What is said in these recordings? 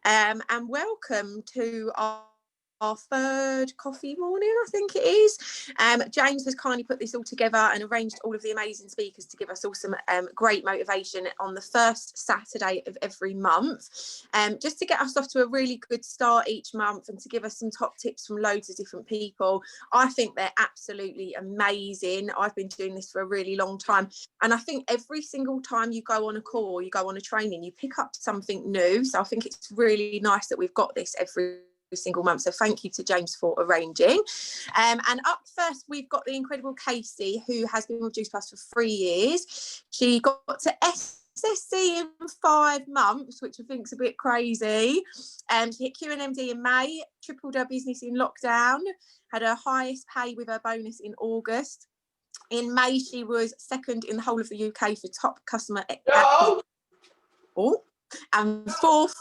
and welcome to our third coffee morning, I think it is. James has kindly put this all together and arranged all of the amazing speakers to give us all some great motivation on the first Saturday of every month, just to get us off to a really good start each month and to give us some top tips from loads of different people. I think they're absolutely amazing. I've been doing this for a really long time, and I think every single time you go on a call, you go on a training, you pick up something new. So I think it's really nice that we've got this every single month. So thank you to James for arranging. And up first, we've got the incredible Kacy, who has been with Juice Plus for 3 years. She got to SSC in 5 months, which I think is a bit crazy. She hit QNMD in May, tripled her business in lockdown, had her highest pay with her bonus in August. In May, she was second in the whole of the UK for top customer and fourth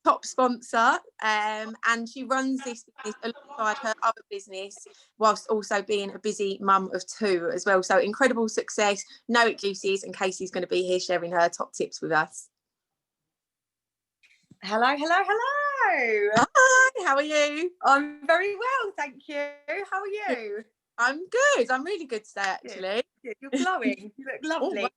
top sponsor, and she runs this business alongside her other business whilst also being a busy mum of 2 as well. So incredible success, no excuses, and Kacy's going to be here sharing her top tips with us. Hello. Hi, how are you? I'm very well, thank you. How are you? I'm good. I'm really good today, actually. Good. You're glowing. You look lovely.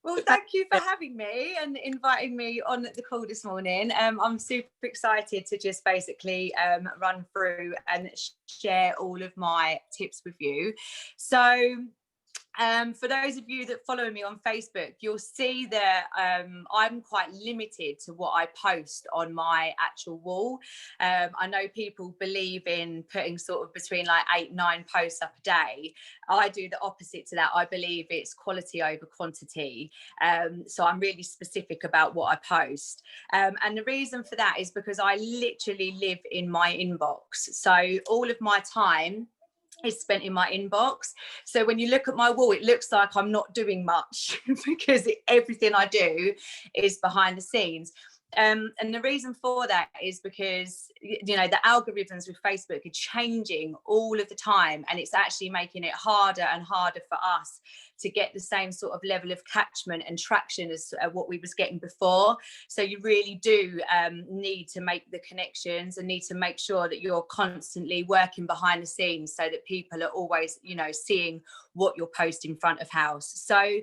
Well, thank you for having me and inviting me on the call this morning. I'm super excited to just basically run through and share all of my tips with you. So for those of you that follow me on Facebook, you'll see that I'm quite limited to what I post on my actual wall. I know people believe in putting sort of between like 8-9 posts up a day. I do the opposite to that. I believe it's quality over quantity. So I'm really specific about what I post. And the reason for that is because I literally live in my inbox. So all of my time is spent in my inbox. So when you look at my wall, it looks like I'm not doing much because everything I do is behind the scenes. And the reason for that is because, you know, the algorithms with Facebook are changing all of the time, and it's actually making it harder and harder for us to get the same sort of level of catchment and traction as what we was getting before. So you really do need to make the connections and need to make sure that you're constantly working behind the scenes so that people are always, you know, seeing what you're posting front of house. So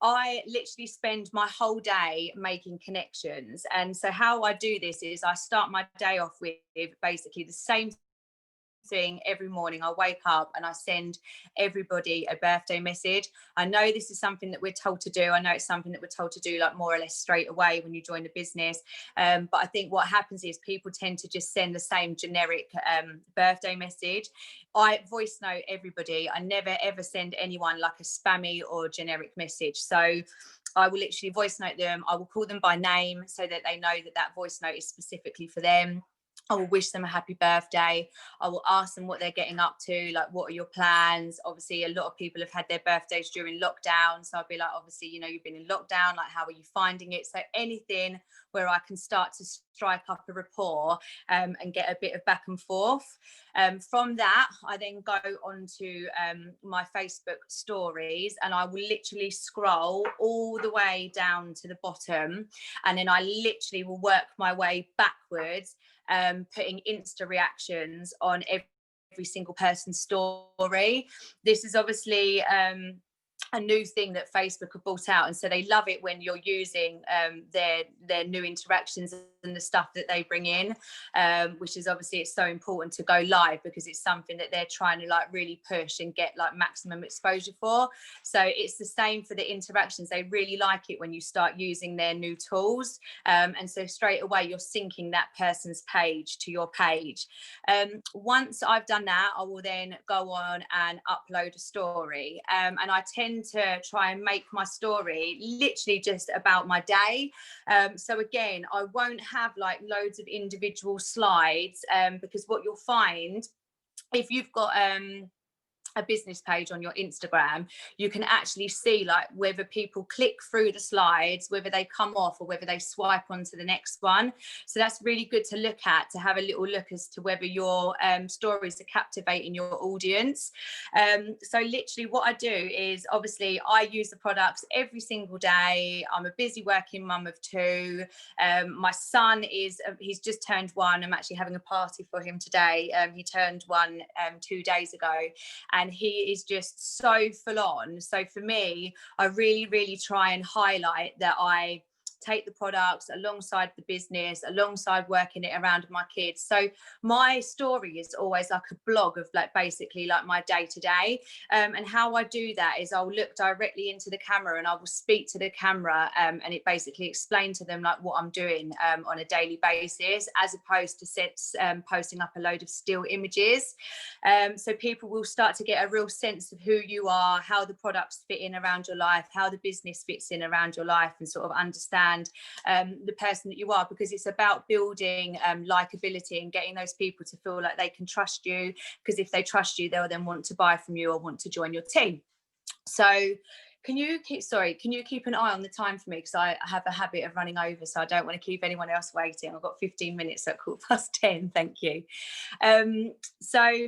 I literally spend my whole day making connections. And so how I do this is I start my day off with basically the same thing every morning. I wake up and I send everybody a birthday message. I know this is something that we're told to do. I know it's something that we're told to do like more or less straight away when you join the business. But I think what happens is people tend to just send the same generic birthday message. I voice note everybody. I never ever send anyone like a spammy or generic message. So I will literally voice note them. I will call them by name so that they know that that voice note is specifically for them. I will wish them a happy birthday. I will ask them what they're getting up to, like, what are your plans? Obviously, a lot of people have had their birthdays during lockdown. So I'll be like, obviously, you know, you've been in lockdown, like, how are you finding it? So anything where I can start to strike up a rapport and get a bit of back and forth. From that, I then go on to my Facebook stories, and I will literally scroll all the way down to the bottom. And then I literally will work my way backwards, putting Insta reactions on every single person's story. This is obviously a new thing that Facebook have brought out, and so they love it when you're using their new interactions and the stuff that they bring in, which is obviously, it's so important to go live because it's something that they're trying to like really push and get like maximum exposure for. So it's the same for the interactions. They really like it when you start using their new tools, and so straight away you're syncing that person's page to your page. Once I've done that, I will then go on and upload a story, and I tend to try and make my story literally just about my day. So again, I won't have like loads of individual slides, because what you'll find if you've got a business page on your Instagram, you can actually see like whether people click through the slides, whether they come off, or whether they swipe onto the next one. So that's really good to look at, to have a little look as to whether your stories are captivating your audience. So literally what I do is, obviously I use the products every single day. I'm a busy working mum of 2. My son is, he's just turned 1. I'm actually having a party for him today. He turned 1 2 days ago, and he is just so full on. So for me, I really try and highlight that I take the products alongside the business, alongside working it around my kids. So my story is always like a blog of like basically like my day to day. And how I do that is I'll look directly into the camera and I will speak to the camera, and it basically explain to them like what I'm doing on a daily basis, as opposed to posting up a load of still images. So people will start to get a real sense of who you are, how the products fit in around your life, how the business fits in around your life, and sort of understand the person that you are, because it's about building likability and getting those people to feel like they can trust you, because if they trust you, they'll then want to buy from you or want to join your team. So can you keep an eye on the time for me, because I have a habit of running over, so I don't want to keep anyone else waiting. I've got 15 minutes at 10:15. Thank you. So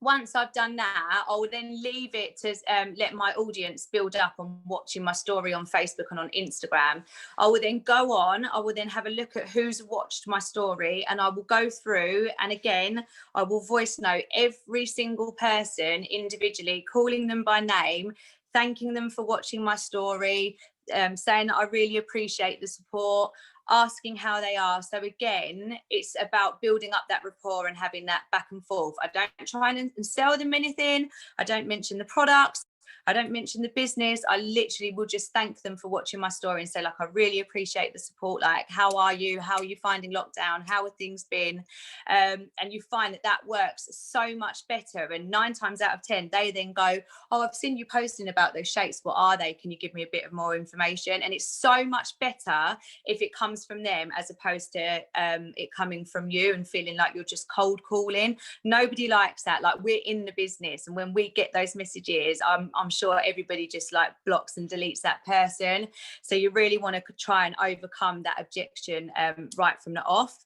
once I've done that, I'll then leave it to let my audience build up on watching my story on Facebook and on Instagram. I will then go on, I will then have a look at who's watched my story, and I will go through, and again, I will voice note every single person individually, calling them by name, thanking them for watching my story, saying that I really appreciate the support, asking how they are. So again, it's about building up that rapport and having that back and forth. I don't try and sell them anything. I don't mention the products. I don't mention the business. I literally will just thank them for watching my story and say, like, I really appreciate the support. Like, how are you? How are you finding lockdown? How have things been? And you find that works so much better. And 9 times out of 10, they then go, oh, I've seen you posting about those shapes. What are they? Can you give me a bit of more information? And it's so much better if it comes from them, as opposed to it coming from you and feeling like you're just cold calling. Nobody likes that. Like, we're in the business, and when we get those messages, I'm sure everybody just like blocks and deletes that person. So you really want to try and overcome that objection right from the off.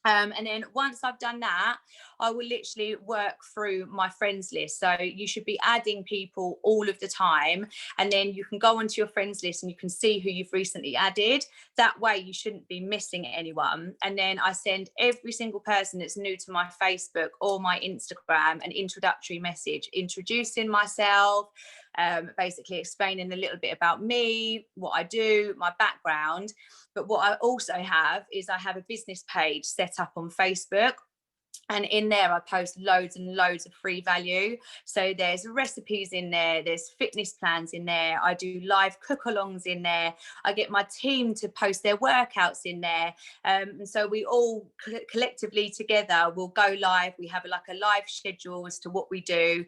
And then once I've done that, I will literally work through my friends list. So you should be adding people all of the time. And then you can go onto your friends list and you can see who you've recently added. That way you shouldn't be missing anyone. And then I send every single person that's new to my Facebook or my Instagram an introductory message, introducing myself, basically explaining a little bit about me, what I do, my background. But what I also have is I have a business page set up on Facebook. And in there, I post loads and loads of free value. So there's recipes in there, there's fitness plans in there, I do live cook-alongs in there, I get my team to post their workouts in there. And so we all collectively together will go live. We have like a live schedule as to what we do.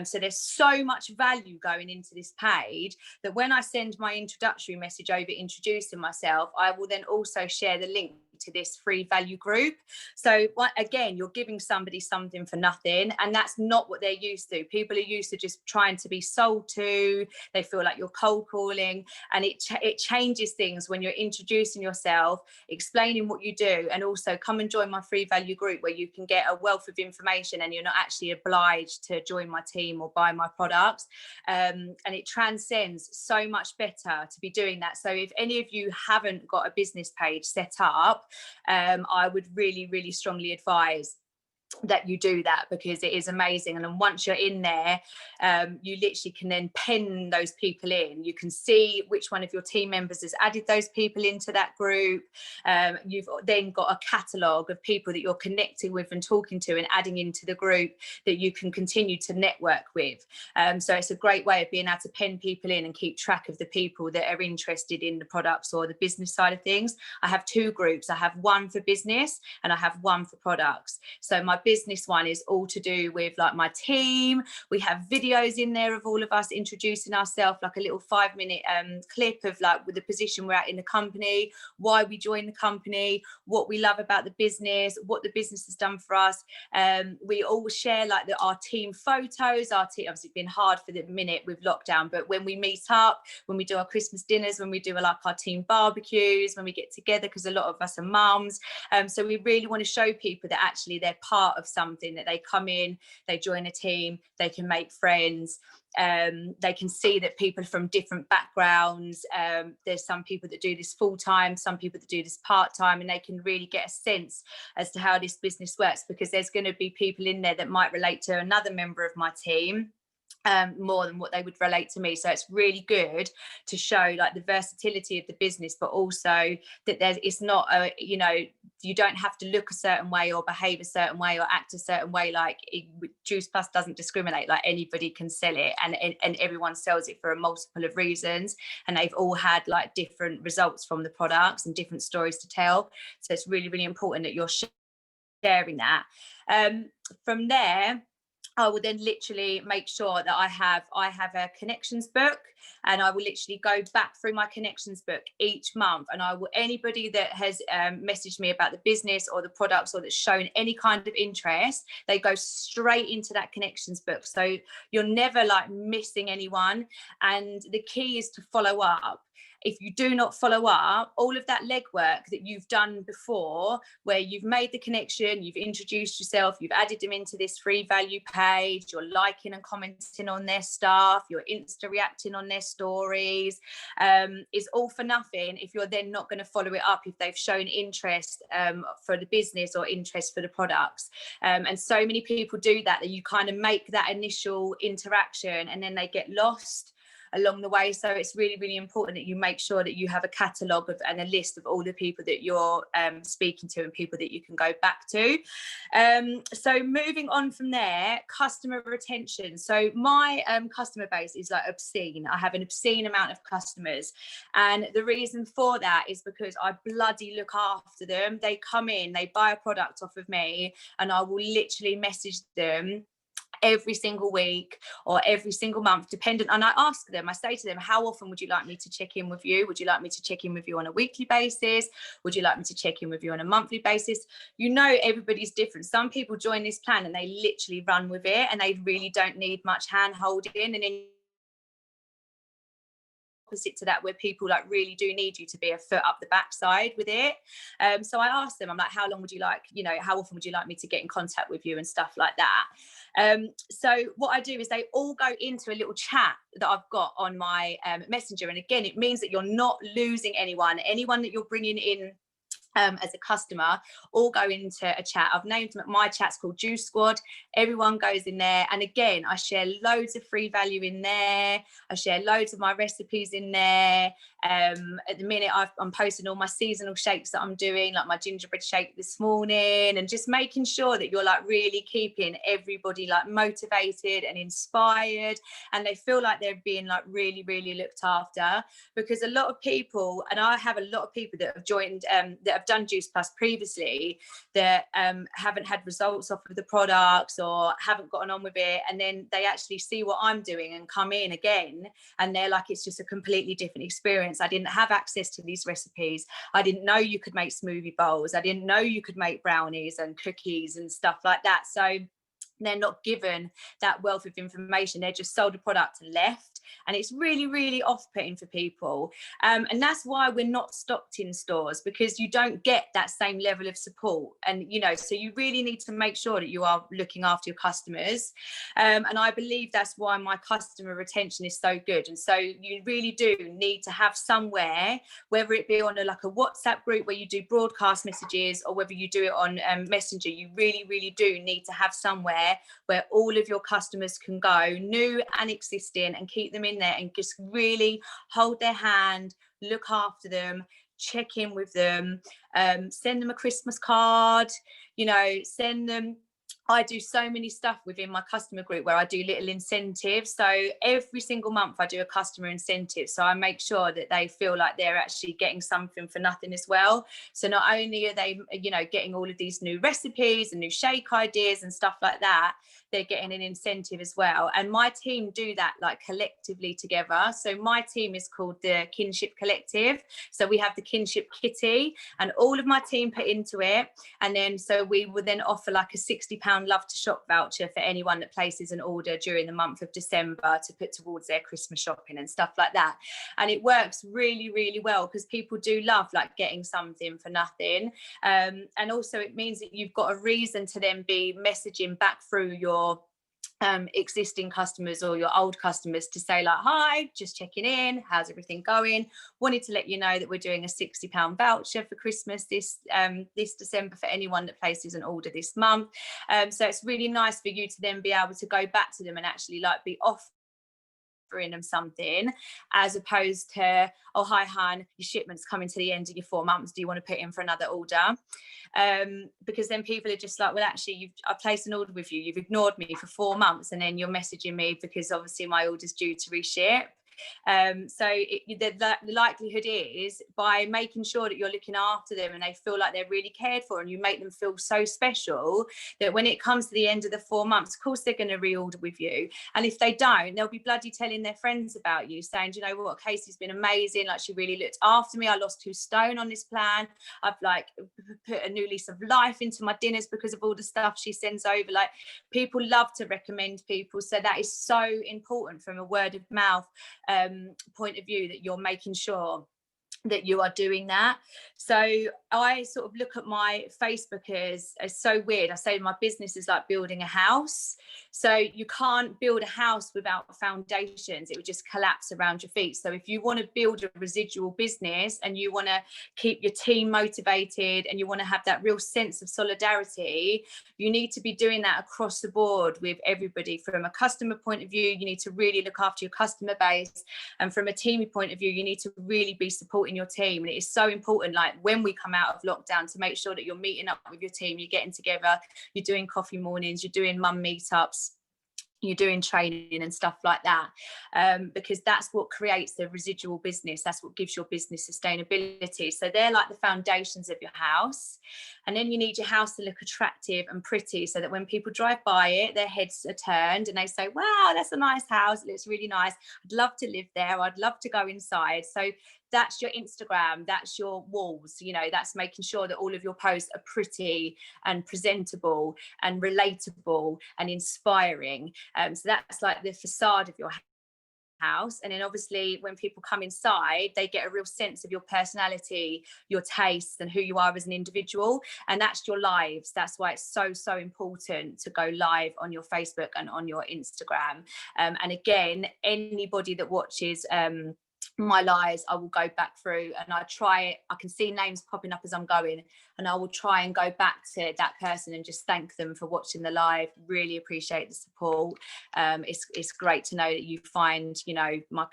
So there's so much value going into this page that when I send my introductory message over introducing myself, I will then also share the link to this free value group. So again, you're giving somebody something for nothing, and that's not what they're used to. People are used to just trying to be sold to. They feel like you're cold calling, and it changes things when you're introducing yourself, explaining what you do, and also come and join my free value group where you can get a wealth of information and you're not actually obliged to join my team or buy my products. And it transcends so much better to be doing that. So if any of you haven't got a business page set up, I would really strongly advise that you do that, because it is amazing. And then once you're in there, you literally can then pin those people in. You can see which one of your team members has added those people into that group. You've then got a catalogue of people that you're connecting with and talking to and adding into the group that you can continue to network with. So it's a great way of being able to pin people in and keep track of the people that are interested in the products or the business side of things. I have 2 groups. I have one for business and I have one for products. So my business one is all to do with like my team. We have videos in there of all of us introducing ourselves, like a little 5-minute clip of like with the position we're at in the company, why we joined the company, what we love about the business, what the business has done for us. We all share like our team photos. Our team, obviously it's been hard for the minute with lockdown, but when we meet up, when we do our Christmas dinners, when we do like our team barbecues, when we get together, because a lot of us are mums, so we really want to show people that actually they're part of something, that they come in, they join a team, they can make friends, they can see that people from different backgrounds, there's some people that do this full-time, some people that do this part-time, and they can really get a sense as to how this business works, because there's going to be people in there that might relate to another member of my team more than what they would relate to me. So it's really good to show like the versatility of the business, but also that it's not a, you know, you don't have to look a certain way or behave a certain way or act a certain way. Like Juice Plus doesn't discriminate, like anybody can sell it, and everyone sells it for a multiple of reasons, and they've all had like different results from the products and different stories to tell. So it's really, really important that you're sharing that. From there, I will then literally make sure that I have a connections book, and I will literally go back through my connections book each month, and I will, anybody that has messaged me about the business or the products or that's shown any kind of interest, they go straight into that connections book. So you're never like missing anyone, and the key is to follow up. If you do not follow up, all of that legwork that you've done before, where you've made the connection, you've introduced yourself, you've added them into this free value page, you're liking and commenting on their stuff, you're insta reacting on their stories, is all for nothing if you're then not going to follow it up if they've shown interest for the business or interest for the products. And so many people do that you kind of make that initial interaction and then they get lost along the way. So it's really, really important that you make sure that you have a catalogue of and a list of all the people that you're speaking to and people that you can go back to. So moving on from there, customer retention. So my customer base is like obscene. I have an obscene amount of customers, and the reason for that is because I bloody look after them. They come in, they buy a product off of me, and I will literally message them every single week or every single month, dependent. And I ask them, I say to them, how often would you like me to check in with you? Would you like me to check in with you on a weekly basis? Would you like me to check in with you on a monthly basis? You know, everybody's different. Some people join this plan and they literally run with it and they really don't need much hand holding. And then opposite to that, where people like really do need you to be a foot up the backside with it. So I asked them, I'm like, how long would you like, you know, how often would you like me to get in contact with you and stuff like that. So what I do is they all go into a little chat that I've got on my messenger. And again, it means that you're not losing anyone that you're bringing in as a customer, all go into a chat. I've named my chat's called Juice Squad. Everyone goes in there, and again, I share loads of free value in there. I share loads of my recipes in there. At the minute, I'm posting all my seasonal shakes that I'm doing, like my gingerbread shake this morning, and just making sure that you're like really keeping everybody like motivated and inspired, and they feel like they're being like really, really looked after. Because a lot of people, and I have a lot of people that have joined, that have done Juice Plus previously, that haven't had results off of the products or haven't gotten on with it, and then they actually see what I'm doing and come in again, and they're like, it's just a completely different experience. I didn't have access to these recipes. I didn't know you could make smoothie bowls. I didn't know you could make brownies and cookies and stuff like that. So they're not given that wealth of information. They're just sold a product and left, and it's really, really off-putting for people. And that's why we're not stocked in stores, because you don't get that same level of support. And you know, so you really need to make sure that you are looking after your customers. And I believe that's why my customer retention is so good. And so you really do need to have somewhere, whether it be on a WhatsApp group where you do broadcast messages, or whether you do it on Messenger, you really, really do need to have somewhere where all of your customers can go, new and existing, and keep them in there and just really hold their hand, look after them, check in with them, send them a Christmas card, you know, send them I do so many stuff within my customer group where I do little incentives. So every single month I do a customer incentive. So I make sure that they feel like they're actually getting something for nothing as well. So not only are they, you know, getting all of these new recipes and new shake ideas and stuff like that, they're getting an incentive as well. And my team do that like collectively together. So my team is called the Kinship Collective. So we have the Kinship Kitty and all of my team put into it. And then so we would then offer like a £60 Love to Shop voucher for anyone that places an order during the month of December to put towards their Christmas shopping and stuff like that. And it works really, really well because people do love like getting something for nothing. And also it means that you've got a reason to then be messaging back through your existing customers or your old customers to say like, hi, just checking in, how's everything going, wanted to let you know that we're doing a £60 voucher for Christmas this December for anyone that places an order this month. So it's really nice for you to then be able to go back to them and actually like be offering them something, as opposed to, oh hi hun, your shipment's coming to the end of your 4 months, do you want to put in for another order? Because then people are just like, well actually I've placed an order with you, you've ignored me for 4 months and then you're messaging me because obviously my order's due to reship. So the likelihood is by making sure that you're looking after them and they feel like they're really cared for and you make them feel so special that when it comes to the end of the 4 months, of course they're going to reorder with you. And if they don't, they'll be bloody telling their friends about you, saying, do you know what, Kacy's been amazing, like she really looked after me, I lost 2 stone on this plan, I've like put a new lease of life into my dinners because of all the stuff she sends over. Like people love to recommend people, so that is so important from a word of mouth point of view, that you're making sure that you are doing that. So I sort of look at my Facebook as so weird. I say my business is like building a house. So you can't build a house without foundations. It would just collapse around your feet. So if you want to build a residual business and you want to keep your team motivated and you want to have that real sense of solidarity, you need to be doing that across the board with everybody. From a customer point of view, you need to really look after your customer base. And from a team point of view, you need to really be supporting your team. And it is so important, like when we come out of lockdown, to make sure that you're meeting up with your team, you're getting together, you're doing coffee mornings, you're doing mum meetups, you're doing training and stuff like that, because that's what creates the residual business. That's what gives your business sustainability. So they're like the foundations of your house. And then you need your house to look attractive and pretty, so that when people drive by it, their heads are turned and they say, wow, that's a nice house, it looks really nice, I'd love to live there, I'd love to go inside. So that's your Instagram, that's your walls, you know, that's making sure that all of your posts are pretty and presentable and relatable and inspiring. So that's like the facade of your house. And then obviously when people come inside, they get a real sense of your personality, your tastes, and who you are as an individual. And that's your lives. That's why it's so important to go live on your Facebook and on your Instagram. And again, anybody that watches my lives, I will go back through and I can see names popping up as I'm going, and I will try and go back to that person and just thank them for watching the live. Really appreciate the support. It's great to know that you find, you know, my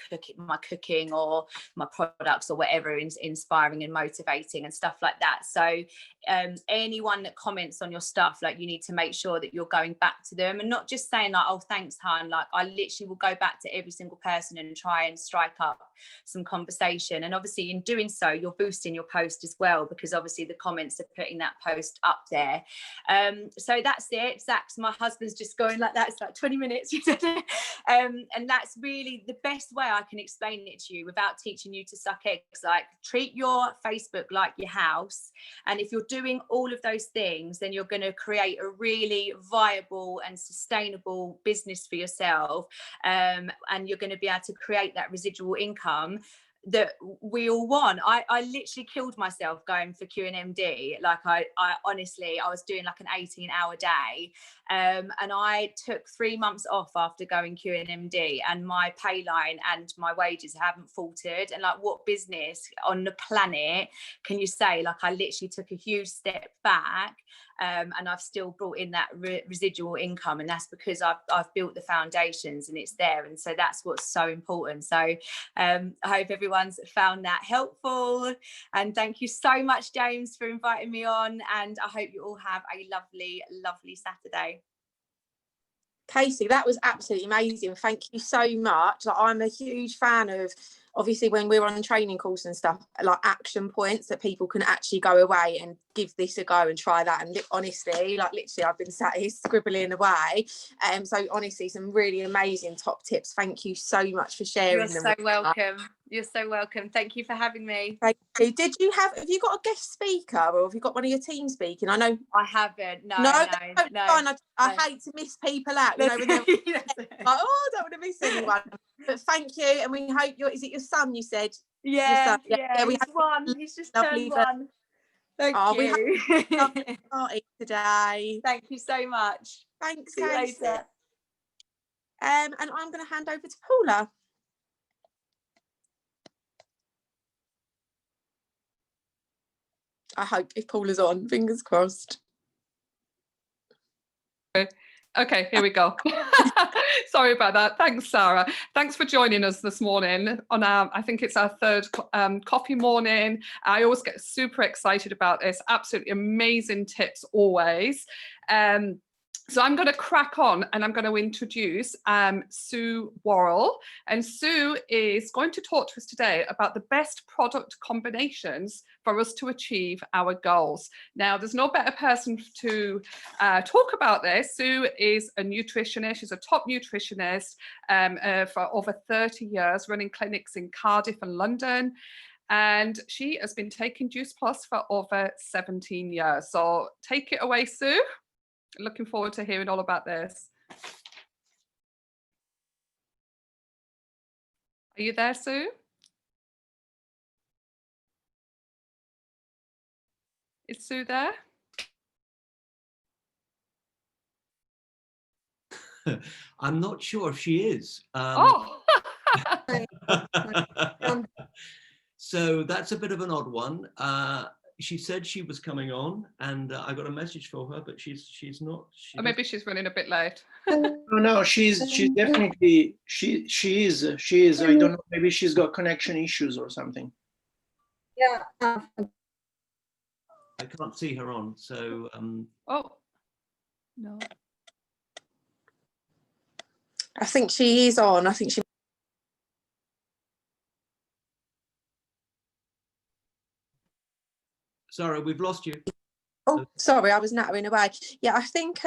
cooking or my products or whatever inspiring and motivating and stuff like that. So anyone that comments on your stuff, like you need to make sure that you're going back to them and not just saying like, oh thanks hun. Like I literally will go back to every single person and try and strike up some conversation. And obviously in doing so, you're boosting your post as well, because obviously the comments are putting that post up there. So that's it. Zach's, my husband's just going like that. It's like 20 minutes. And that's really the best way I can explain it to you without teaching you to suck eggs. Like treat your Facebook like your house. And if you're doing all of those things, then you're going to create a really viable and sustainable business for yourself. And you're going to be able to create that residual income that we all want. I literally killed myself going for QNMD. Like I honestly, I was doing like an 18-hour day, and I took 3 months off after going QNMD, and my pay line and my wages haven't faltered. And like, what business on the planet can you say, like, I literally took a huge step back, and I've still brought in that residual income, and that's because I've built the foundations and it's there. And so that's what's so important. So I hope everyone's found that helpful, and thank you so much, James, for inviting me on, and I hope you all have a lovely Saturday. Kacy, that was absolutely amazing. Thank you so much. Like, I'm a huge fan of, obviously, when we're on training calls and stuff, like action points that people can actually go away and give this a go and try that. And honestly, like literally, I've been sat here scribbling away. So honestly, some really amazing top tips. Thank you so much for sharing them. You're so welcome. You're so welcome. Thank you for having me. Thank you. Have you got a guest speaker, or have you got one of your team speaking? I know I haven't. No. I hate to miss people out, you know, when they're like, oh, I don't want to miss anyone. But thank you, and we hope is it your son, you said? Yeah, your son? yeah, we he's have one. He's just turned one. Thank you. We have a party today. Thank you so much. Thanks, See you Kacy. later. And I'm going to hand over to Paula. I hope, if Paula's on, fingers crossed. Okay, here we go. Sorry about that. Thanks, Sara. Thanks for joining us this morning on our, I think it's our third coffee morning. I always get super excited about this. Absolutely amazing tips always. So I'm going to crack on and I'm going to introduce Sue Worrell. And Sue is going to talk to us today about the best product combinations for us to achieve our goals. Now, there's no better person to talk about this. Sue is a nutritionist. She's a top nutritionist for over 30 years, running clinics in Cardiff and London. And she has been taking Juice Plus for over 17 years. So take it away, Sue. Looking forward to hearing all about this. Are you there, Sue? Is Sue there? I'm not sure if she is. So that's a bit of an odd one. She said she was coming on, and I got a message for her, but she's not. Or maybe she's running a bit late. No, she's definitely she is. I don't know. Maybe she's got connection issues or something. Yeah. I can't see her on. So. Oh no. I think she is on. I think she. Sara, we've lost you. Oh, sorry, I was nattering away. Yeah, I think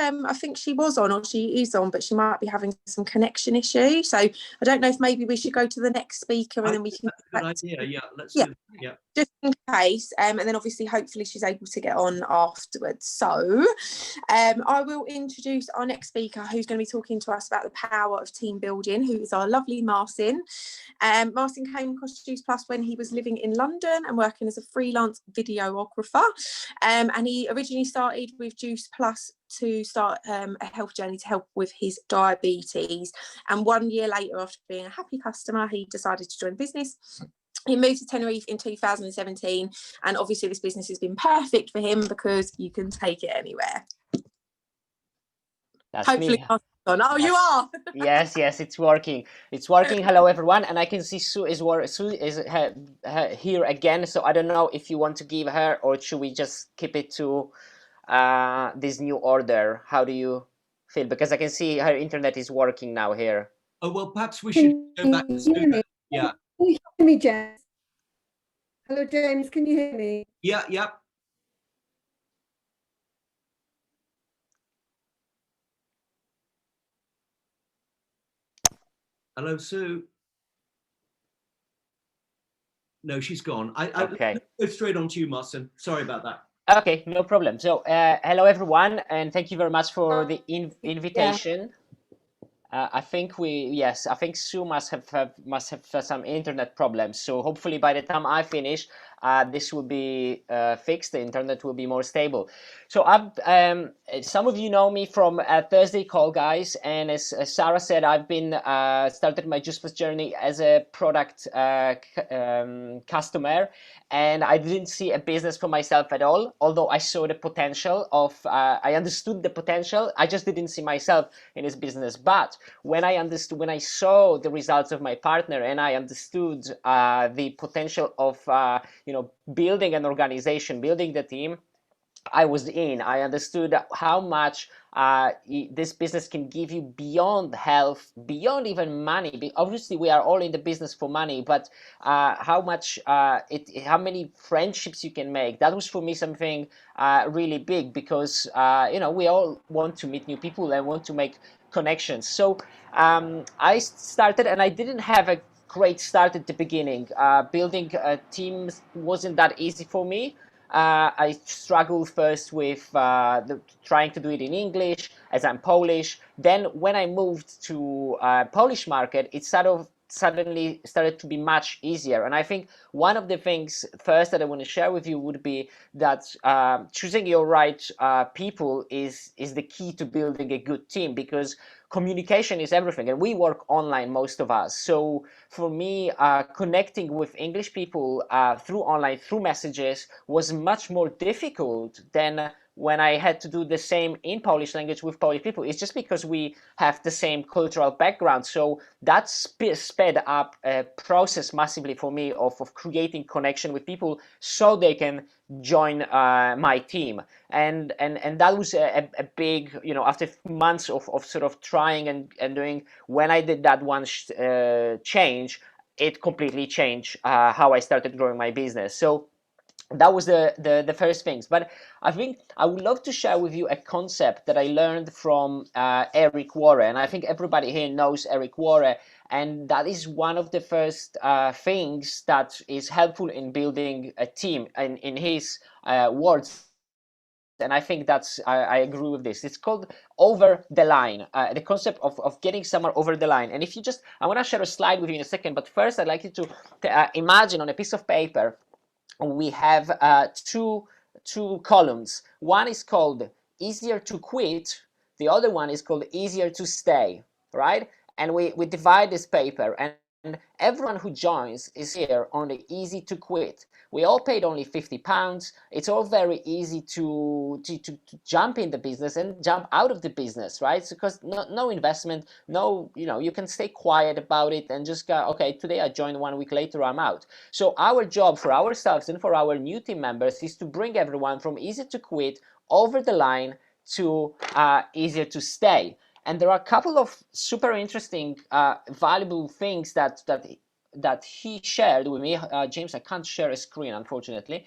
she was on, or she is on, but she might be having some connection issue. So I don't know if maybe we should go to the next speaker and then we can. That's a good idea. Yeah, let's do that. Yeah. Just in case, and then obviously hopefully she's able to get on afterwards. So I will introduce our next speaker, who's going to be talking to us about the power of team building, who is our lovely Marcin. Marcin came across Juice Plus when he was living in London and working as a freelance videographer, and he originally started with Juice Plus to start a health journey to help with his diabetes, and 1 year later, after being a happy customer, he decided to join business. He moved to Tenerife in 2017, and obviously this business has been perfect for him because you can take it anywher. That's hopefully me. Oh, you are. Yes, it's working. It's working. Hello, everyone, and I can see Sue is here again. So I don't know if you want to give her, or should we just keep it to this new order? How do you feel? Because I can see her internet is working now here. Oh well, perhaps we should go back to Sue. Yeah. Can you hear me, James? Hello, James. Can you hear me? Yeah. Yeah. Hello, Sue. No, she's gone. Okay. Let's go straight on to you, Marcin. Sorry about that. Okay, no problem. So, hello everyone, and thank you very much for the invitation. I think Sue must have some internet problems. So hopefully by the time I finish, this will be fixed. The internet will be more stable. So some of you know me from Thursday Call, guys, and as Sara said, I've been started my Juice Plus journey as a product customer, and I didn't see a business for myself at all. Although I saw the potential of, I understood the potential. I just didn't see myself in this business. But when I saw the results of my partner, and I understood the potential of building an organization, building the team, I was in, I understood how much this business can give you beyond health, beyond even money. Obviously, we are all in the business for money, but how much how many friendships you can make. That was for me something really big, because you know, we all want to meet new people and want to make connections. So I started, and I didn't have a great start at the beginning. Building teams wasn't that easy for me. I struggled first with trying to do it in English, as I'm Polish. Then when I moved to Polish market, it suddenly started to be much easier. And I think one of the things first that I want to share with you would be that choosing your right people is the key to building a good team, because communication is everything, and we work online, most of us. So for me, connecting with English people through online, through messages, was much more difficult than when I had to do the same in Polish language with Polish people. It's just because we have the same cultural background. So that sped up a process massively for me of creating connection with people so they can join my team. And that was a big, you know, after months of sort of trying and doing, when I did that one change, it completely changed how I started growing my business. So that was the first things. But I think I would love to share with you a concept that I learned from Eric Worre, and I think everybody here knows Eric Worre, and that is one of the first things that is helpful in building a team, in his words. And I think I agree with this. It's called over the line, the concept of getting someone over the line. And if you just, I want to share a slide with you in a second, but first I'd like you to imagine on a piece of paper, we have two columns. One is called easier to quit, the other one is called easier to stay, right? And we divide this paper, and everyone who joins is here on the easy to quit. We all paid only £50. It's all very easy to jump in the business and jump out of the business, right? Because no investment, no, you know, you can stay quiet about it and just go, okay, today I joined, 1 week later I'm out. So our job for ourselves and for our new team members is to bring everyone from easy to quit over the line to easier to stay. And there are a couple of super interesting, valuable things that he shared with me. James, I can't share a screen, unfortunately.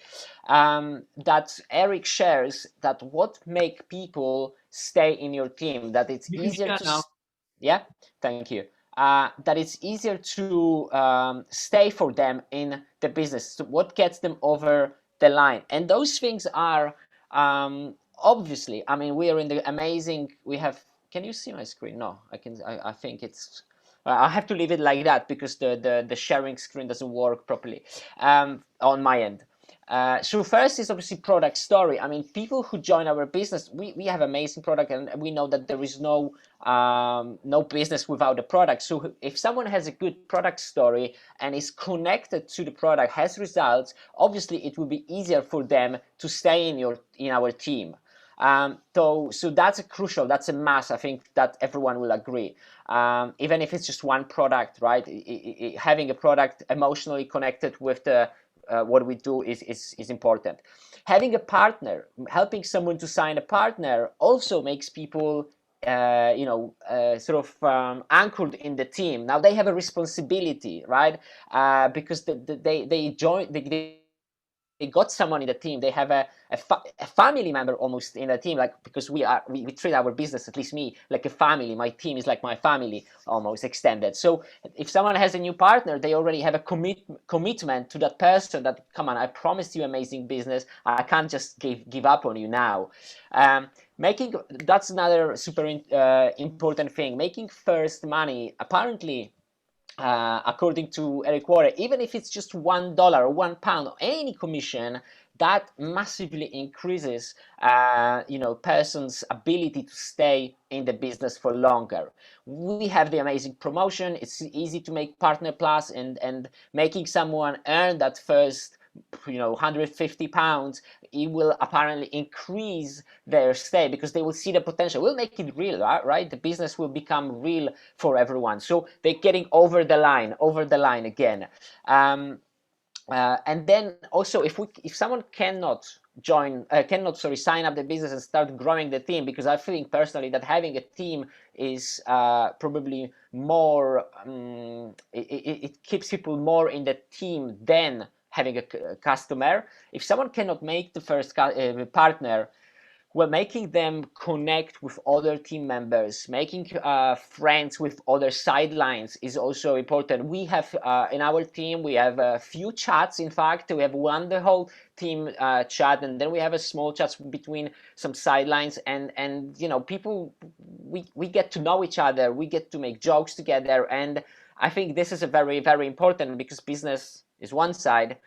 That Eric shares, that what make people stay in your team, that it's easier to... Yeah, thank you. That it's easier to stay for them in the business. So what gets them over the line? And those things are obviously, I mean, we are in the amazing, we have, can you see my screen? No, I think it's, I have to leave it like that because the sharing screen doesn't work properly on my end. So first is obviously product story. I mean, people who join our business, we have amazing product, and we know that there is no business without a product. So if someone has a good product story and is connected to the product, has results, obviously it will be easier for them to stay in our team. So that's crucial, that's a must. I think that everyone will agree. Even if it's just one product, right? Having a product emotionally connected with the what we do is important. Having a partner, helping someone to sign a partner, also makes people sort of anchored in the team. Now they have a responsibility, right? Because they join, they got someone in the team. They have a family member almost in the team, like, because we treat our business, at least me, like a family. My team is like my family, almost extended. So if someone has a new partner, they already have a commitment to that person, that, come on, I promised you amazing business, I can't just give up on you now. That's another super important thing. Making first money, apparently, according to Eric Worre, even if it's just $1 or £1 or any commission, that massively increases person's ability to stay in the business for longer. We have the amazing promotion. It's easy to make Partner Plus, and making someone earn that first £150, it will apparently increase their stay, because they will see the potential. We'll make it real, right? The business will become real for everyone. So they're getting over the line again. And then also, if someone cannot sign up the business and start growing the team, because I think personally that having a team is probably more, it keeps people more in the team than having a customer. If someone cannot make the first partner, well, making them connect with other team members, making friends with other sidelines is also important. We have in our team, we have a few chats. In fact, we have the whole team chat, and then we have a small chat between some sidelines, and you know, people, we get to know each other, we get to make jokes together, and I think this is a very, very important, because business is one side,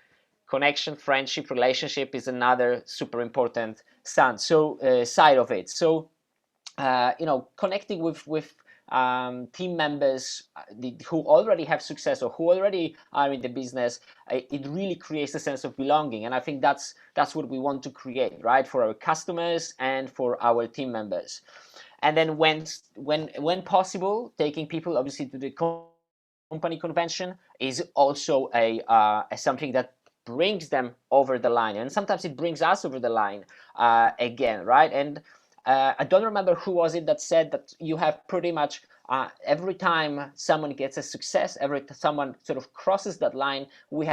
connection, friendship, relationship is another super important side of it. So you know, connecting with team members who already have success or who already are in the business, it really creates a sense of belonging, and I think that's what we want to create, right, for our customers and for our team members. And then when possible, taking people obviously to the company convention is also something that brings them over the line, and sometimes it brings us over the line again, right? And I don't remember who was it that said that you have pretty much every time someone gets a success, every time someone sort of crosses that line, we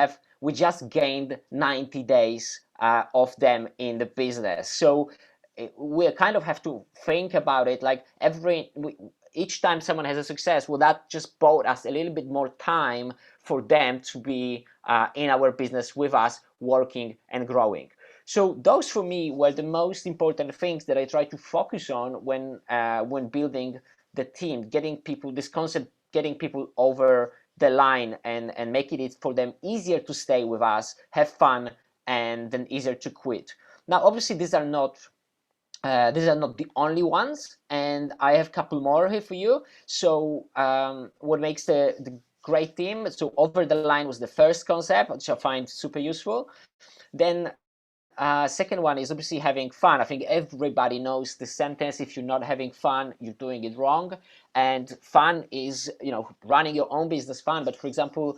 just gained 90 days of them in the business. So we kind of have to think about it like each time someone has a success, well, that just bought us a little bit more time for them to be in our business with us, working and growing. So those for me were the most important things that I try to focus on when building the team, getting people over the line and making it for them easier to stay with us, have fun, and then easier to quit. Now, obviously, these are not the only ones, and I have a couple more here for you. So what makes the great team? So over the line was the first concept, which I find super useful. Then second one is obviously having fun. I think everybody knows the sentence, if you're not having fun, you're doing it wrong. And fun is, you know, running your own business fun. But for example,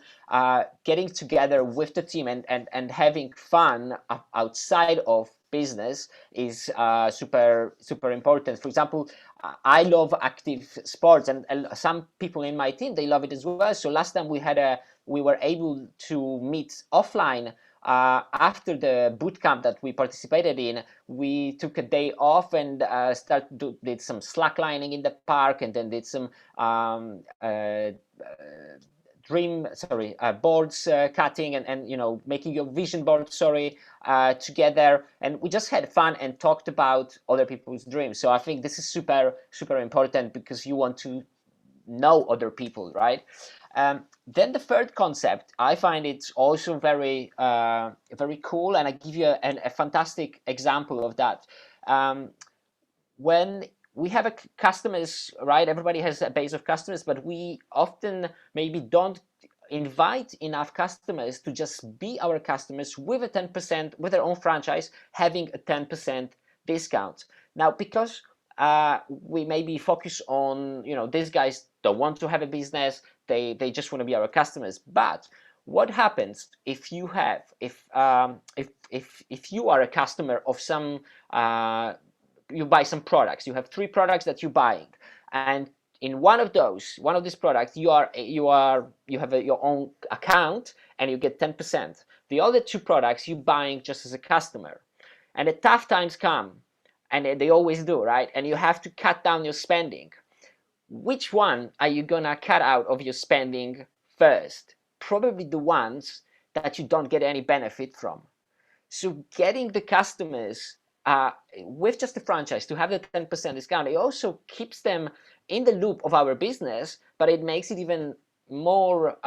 getting together with the team and having fun outside of business is super important. For example, I love active sports, and some people in my team, they love it as well. So last time we were able to meet offline. After the boot camp that we participated in, we took a day off and did some slacklining in the park, and then did some boards cutting and you know, making your vision board together, and we just had fun and talked about other people's dreams. So I think this is super important, because you want to know other people, right? Then the third concept, I find it's also very cool, and I give you a fantastic example of that. When we have customers, right? Everybody has a base of customers, but we often maybe don't invite enough customers to just be our customers with a 10%, with their own franchise, having a 10% discount. Now, because we maybe focus on, you know, these guys don't want to have a business, they just want to be our customers. But what happens if you have, if you are a customer of some, you buy some products, you have 3 products that you're buying, and in one of these products, you have your own account and you get 10%. The other 2 products you're buying just as a customer, and the tough times come, and they always do, right? And you have to cut down your spending. Which one are you gonna cut out of your spending first? Probably the ones that you don't get any benefit from. So getting the customers with just the franchise to have the 10% discount, it also keeps them in the loop of our business, but it makes it even more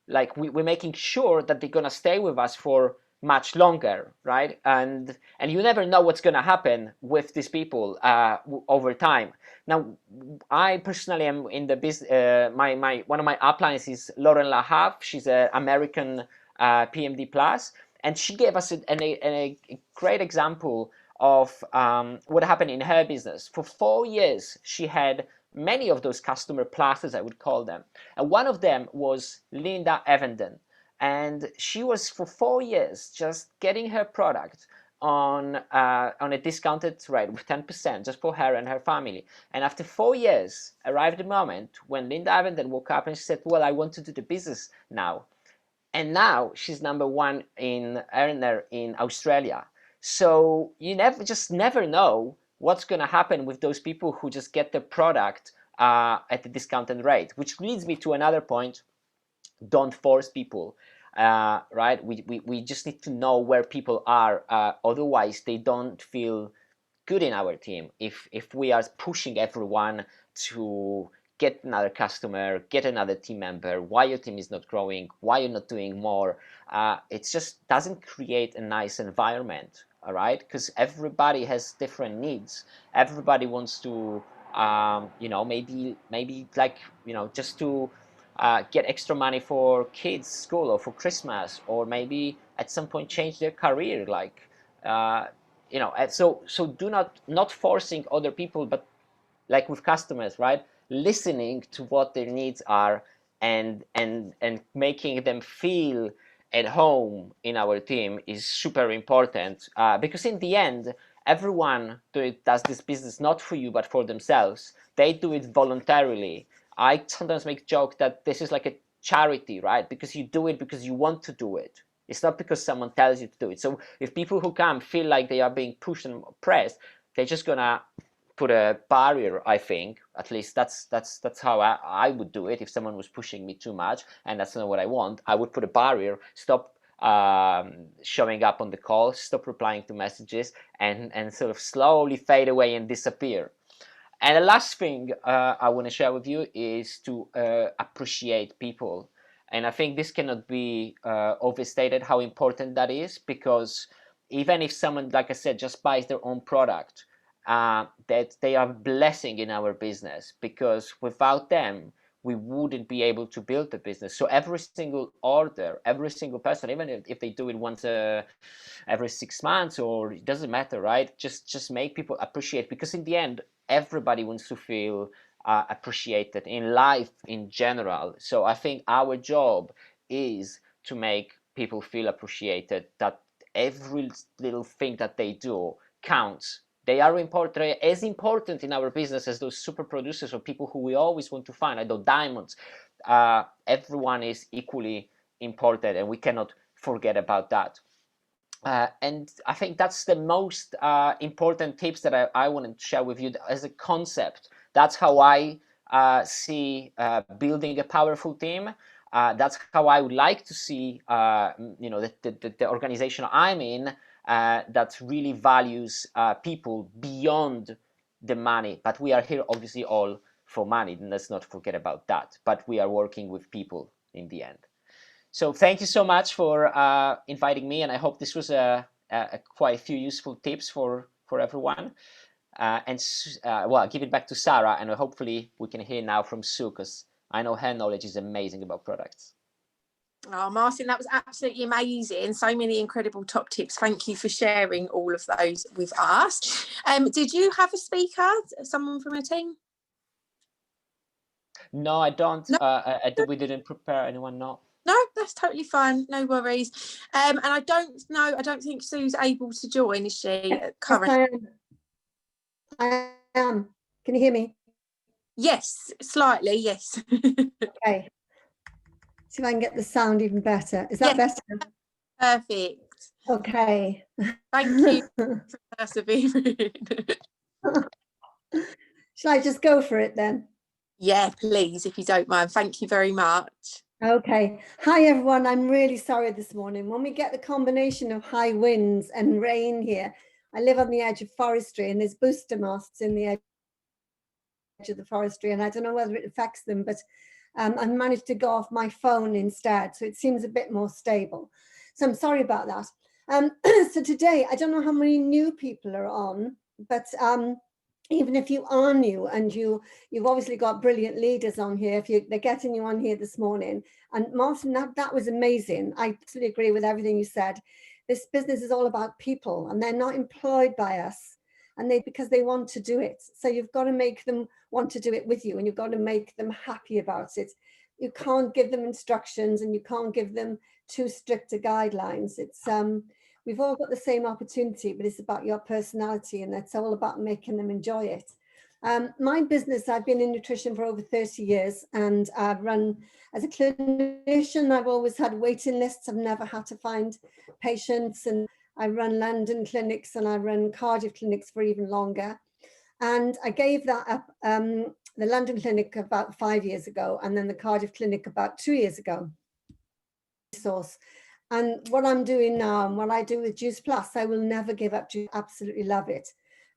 like we're making sure that they're gonna stay with us for much longer, right? And you never know what's gonna happen with these people over time. Now, I personally am in the business. One of my uplines is Lauren Lahav. She's an American PMD Plus, and she gave us a great example of what happened in her business. For 4 years, she had many of those customer pluses, I would call them, and one of them was Linda Evenden. And she was for 4 years just getting her product on a discounted rate with 10% just for her and her family. And after 4 years, arrived the moment when Linda Avenden woke up and she said, well, I want to do the business now. And now she's #1 in earner in Australia. So you never know what's going to happen with those people who just get the product at the discounted rate, which leads me to another point. Don't force people, right? We just need to know where people are. Otherwise, they don't feel good in our team. If we are pushing everyone to get another customer, get another team member, why your team is not growing, why you're not doing more, it just doesn't create a nice environment, all right? Because everybody has different needs. Everybody wants to, maybe like, just to get extra money for kids' school or for Christmas, or maybe at some point change their career, like, so do not forcing other people, but like with customers, right? Listening to what their needs are and making them feel at home in our team is super important, because in the end, everyone does this business not for you but for themselves. They do it voluntarily. I sometimes make joke that this is like a charity, right? Because you do it because you want to do it. It's not because someone tells you to do it. So if people who come feel like they are being pushed and oppressed, they're just gonna put a barrier, I think. At least that's how I would do it if someone was pushing me too much, and that's not what I want. I would put a barrier, stop showing up on the call, stop replying to messages, and sort of slowly fade away and disappear. And the last thing I want to share with you is to appreciate people. And I think this cannot be overstated how important that is, because even if someone, like I said, just buys their own product, that they are a blessing in our business, because without them, we wouldn't be able to build the business. So every single order, every single person, even if they do it once every 6 months, or it doesn't matter, right? Just make people appreciate, because in the end, everybody wants to feel appreciated in life in general. So I think our job is to make people feel appreciated, that every little thing that they do counts. They are important. They're as important in our business as those super producers or people who we always want to find, like those diamonds. Everyone is equally important, and we cannot forget about that. And I think that's the most important tips that I wanted to share with you as a concept. That's how I see building a powerful team. That's how I would like to see, the organization I'm in that really values people beyond the money. But we are here obviously all for money, and let's not forget about that. But we are working with people in the end. So thank you so much for inviting me, and I hope this was quite a few useful tips for everyone. Well, I'll give it back to Sara, and hopefully we can hear now from Sue, because I know her knowledge is amazing about products. Oh, Marcin, that was absolutely amazing. So many incredible top tips. Thank you for sharing all of those with us. Did you have a speaker, someone from your team? No, I don't. No. We didn't prepare anyone, no. No, that's totally fine. No worries. And I don't think Sue's able to join, is she? Currently? I am. Can you hear me? Yes, slightly, yes. Okay. See if I can get the sound even better. Is that better? Perfect. Okay. Thank you for persevering. Shall I just go for it then? Yeah, please, if you don't mind. Thank you very much. Okay. Hi, everyone. I'm really sorry this morning. When we get the combination of high winds and rain here, I live on the edge of forestry, and there's booster masts in the edge of the forestry, and I don't know whether it affects them, but I managed to go off my phone instead, so it seems a bit more stable. So I'm sorry about that. So today, I don't know how many new people are on, but even if you are new and you've obviously got brilliant leaders on here, they're getting you on here this morning. And Marcin, that was amazing. I absolutely agree with everything you said. This business is all about people, and they're not employed by us, and because they want to do it. So you've got to make them want to do it with you, and you've got to make them happy about it. You can't give them instructions, and you can't give them too strict guidelines. We've all got the same opportunity, but it's about your personality, and it's all about making them enjoy it. My business, I've been in nutrition for over 30 years, and I've run as a clinician. I've always had waiting lists. I've never had to find patients, and I run London clinics and I run Cardiff clinics for even longer. And I gave that up, the London clinic about 5 years ago, and then the Cardiff clinic about 2 years ago. And what I'm doing now, and what I do with Juice Plus, I will never give up. I absolutely love it.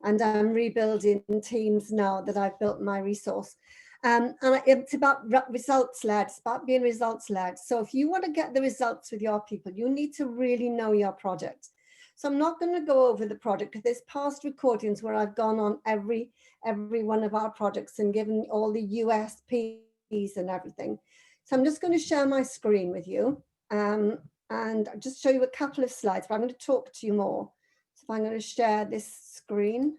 And I'm rebuilding teams now that I've built my resource. And it's about results-led, it's about being results-led. So if you want to get the results with your people, you need to really know your product. So I'm not going to go over the product, because there's past recordings where I've gone on every one of our products and given all the USPs and everything. So I'm just going to share my screen with you. And I'll just show you a couple of slides, but I'm going to talk to you more. So I'm going to share this screen.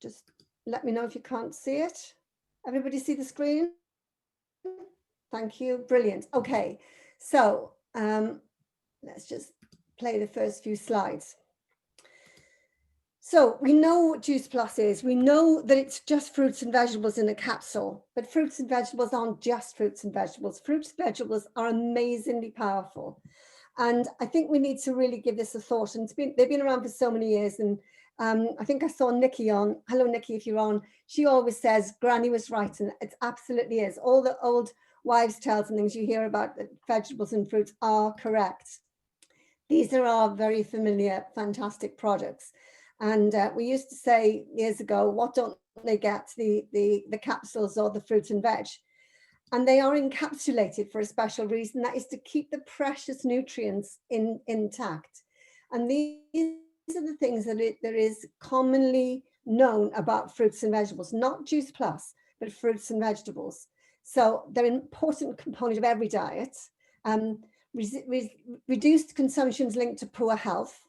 Just let me know if you can't see it. Everybody see the screen? Thank you. Brilliant. Okay, so let's just play the first few slides. So we know what Juice Plus is. We know that it's just fruits and vegetables in a capsule, but fruits and vegetables aren't just fruits and vegetables. Fruits and vegetables are amazingly powerful. And I think we need to really give this a thought. And they've been around for so many years. And I think I saw Nikki on. Hello, Nikki, if you're on. She always says, Granny was right. And it absolutely is. All the old wives' tales and things you hear about vegetables and fruits are correct. These are our very familiar, fantastic products. And we used to say years ago, what don't they get, the capsules or the fruit and veg? And they are encapsulated for a special reason. That is to keep the precious nutrients intact. And these are the things that there is commonly known about fruits and vegetables, not Juice Plus, but fruits and vegetables. So they're an important component of every diet. Reduced consumption is linked to poor health.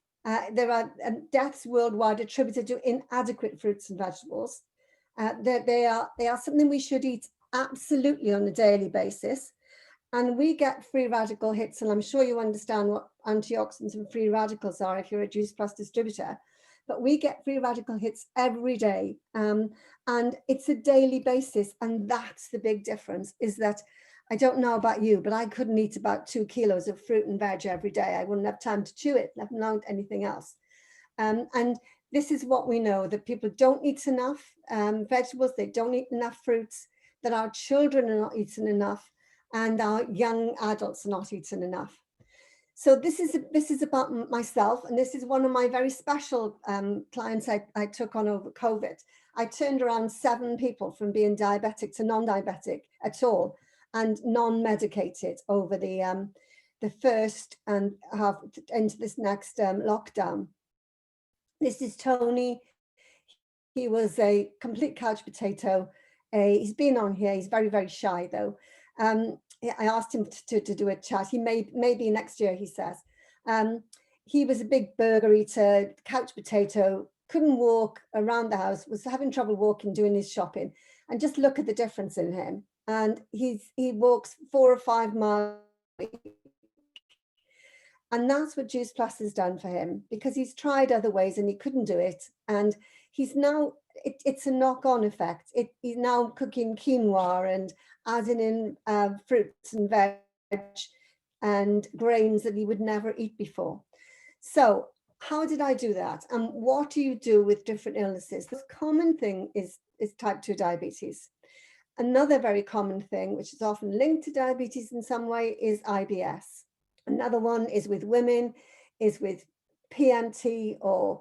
There are deaths worldwide attributed to inadequate fruits and vegetables. They are something we should eat absolutely on a daily basis. And we get free radical hits, and I'm sure you understand what antioxidants and free radicals are if you're a Juice Plus distributor. But we get free radical hits every day, and it's a daily basis. And that's the big difference, is that I don't know about you, but I couldn't eat about 2 kilos of fruit and veg every day. I wouldn't have time to chew it, let alone anything else. And this is what we know, that people don't eat enough vegetables, they don't eat enough fruits, that our children are not eating enough, and our young adults are not eating enough. So this is about myself, and this is one of my very special clients I took on over COVID. I turned around 7 people from being diabetic to non-diabetic at all, and non-medicated over the first and half into this next lockdown. This is Tony. He was a complete couch potato. He's been on here. He's very, very shy though. I asked him to do a chat. He maybe next year, he says. He was a big burger eater, couch potato, couldn't walk around the house, was having trouble walking, doing his shopping. And just look at the difference in him. And he walks 4 or 5 miles. And that's what Juice Plus has done for him, because he's tried other ways and he couldn't do it. And he's now, it's a knock-on effect. He's now cooking quinoa and adding in fruits and veg and grains that he would never eat before. So how did I do that? And what do you do with different illnesses? The common thing is type 2 diabetes. Another very common thing, which is often linked to diabetes in some way, is IBS. Another one is with women, is with PMT or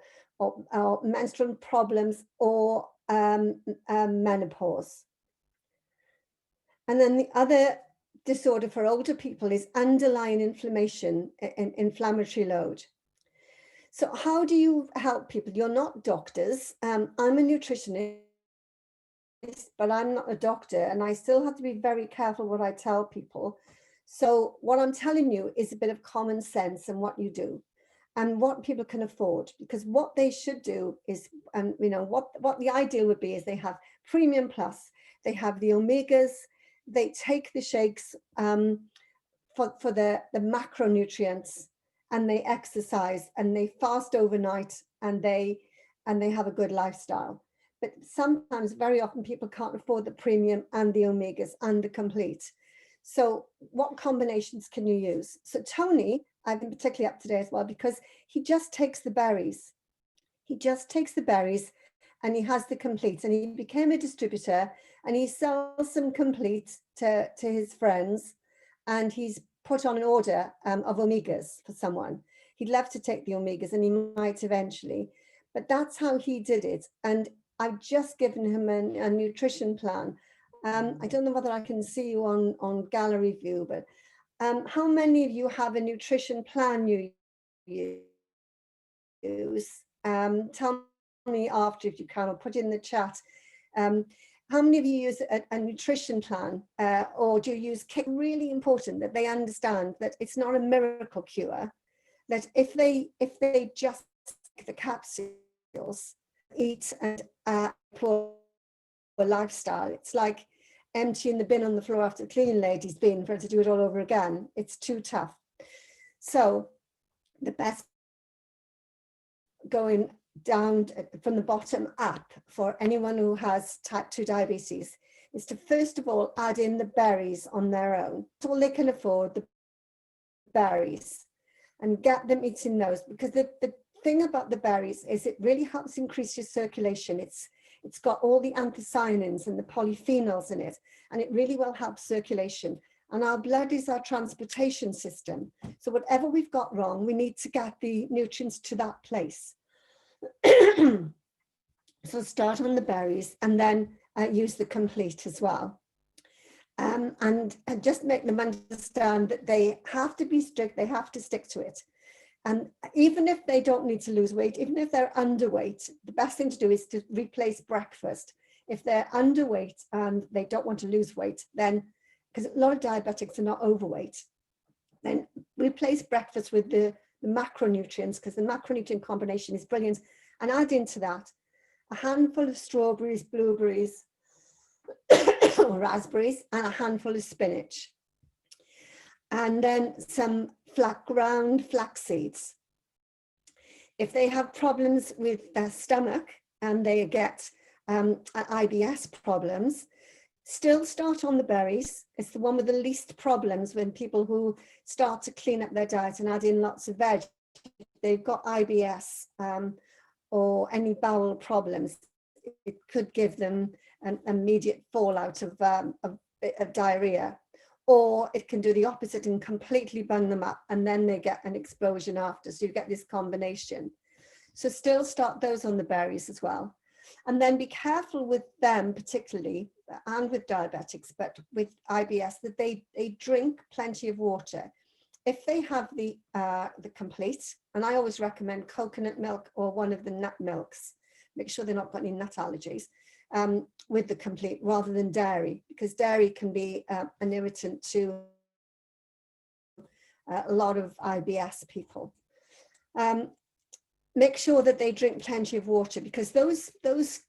menstrual problems or menopause. And then the other disorder for older people is underlying inflammation and inflammatory load. So how do you help people? You're not doctors. I'm a nutritionist, but I'm not a doctor, and I still have to be very careful what I tell people. So what I'm telling you is a bit of common sense and what you do and what people can afford, because what they should do is, you know, what the ideal would be is they have Premium Plus, they have the omegas, they take the shakes for the macronutrients, and they exercise and they fast overnight and they have a good lifestyle. But sometimes, very often, people can't afford the premium and the omegas and the complete. So what combinations can you use? So Tony, I've been particularly up today as well, because he just takes the berries. He just takes the berries and he has the complete, and he became a distributor and he sells some complete to his friends, and he's put on an order of omegas for someone. He'd love to take the omegas, and he might eventually, but that's how he did it. And I've just given him a nutrition plan. I don't know whether I can see you on gallery view, but how many of you have a nutrition plan you use? Tell me after if you can, or put it in the chat. How many of you use a nutrition plan, or do you use KIC? Really important that they understand that it's not a miracle cure, that if they just take the capsules, eat and poor lifestyle, it's like emptying the bin on the floor after the cleaning lady's been for her to do it all over again. It's too tough. So the best, going down from the bottom up for anyone who has type 2 diabetes, is to first of all add in the berries on their own. That's all they can afford, the berries, and get them eating those, because the thing about the berries is it really helps increase your circulation. It's got all the anthocyanins and the polyphenols in it, and it really will help circulation. And our blood is our transportation system. So whatever we've got wrong, we need to get the nutrients to that place. So start on the berries and then use the complete as well. And just make them understand that they have to be strict, they have to stick to it. And even if they don't need to lose weight, even if they're underweight, the best thing to do is to replace breakfast. If they're underweight and they don't want to lose weight, then, because a lot of diabetics are not overweight, then replace breakfast with the macronutrients, because the macronutrient combination is brilliant. And add into that a handful of strawberries, blueberries, or raspberries, and a handful of spinach. And then some ground flax seeds. If they have problems with their stomach and they get IBS problems, still start on the berries. It's the one with the least problems when people who start to clean up their diet and add in lots of veg. They've got IBS or any bowel problems. It could give them an immediate fallout of diarrhea. Or it can do the opposite and completely bung them up, and then they get an explosion after. So you get this combination. So still start those on the berries as well. And then be careful with them particularly, and with diabetics, but with IBS, that they drink plenty of water. If they have the complete, and I always recommend coconut milk or one of the nut milks, make sure they're not got any nut allergies, with the complete, rather than dairy, because dairy can be an irritant to a lot of IBS people. Make sure that they drink plenty of water, because those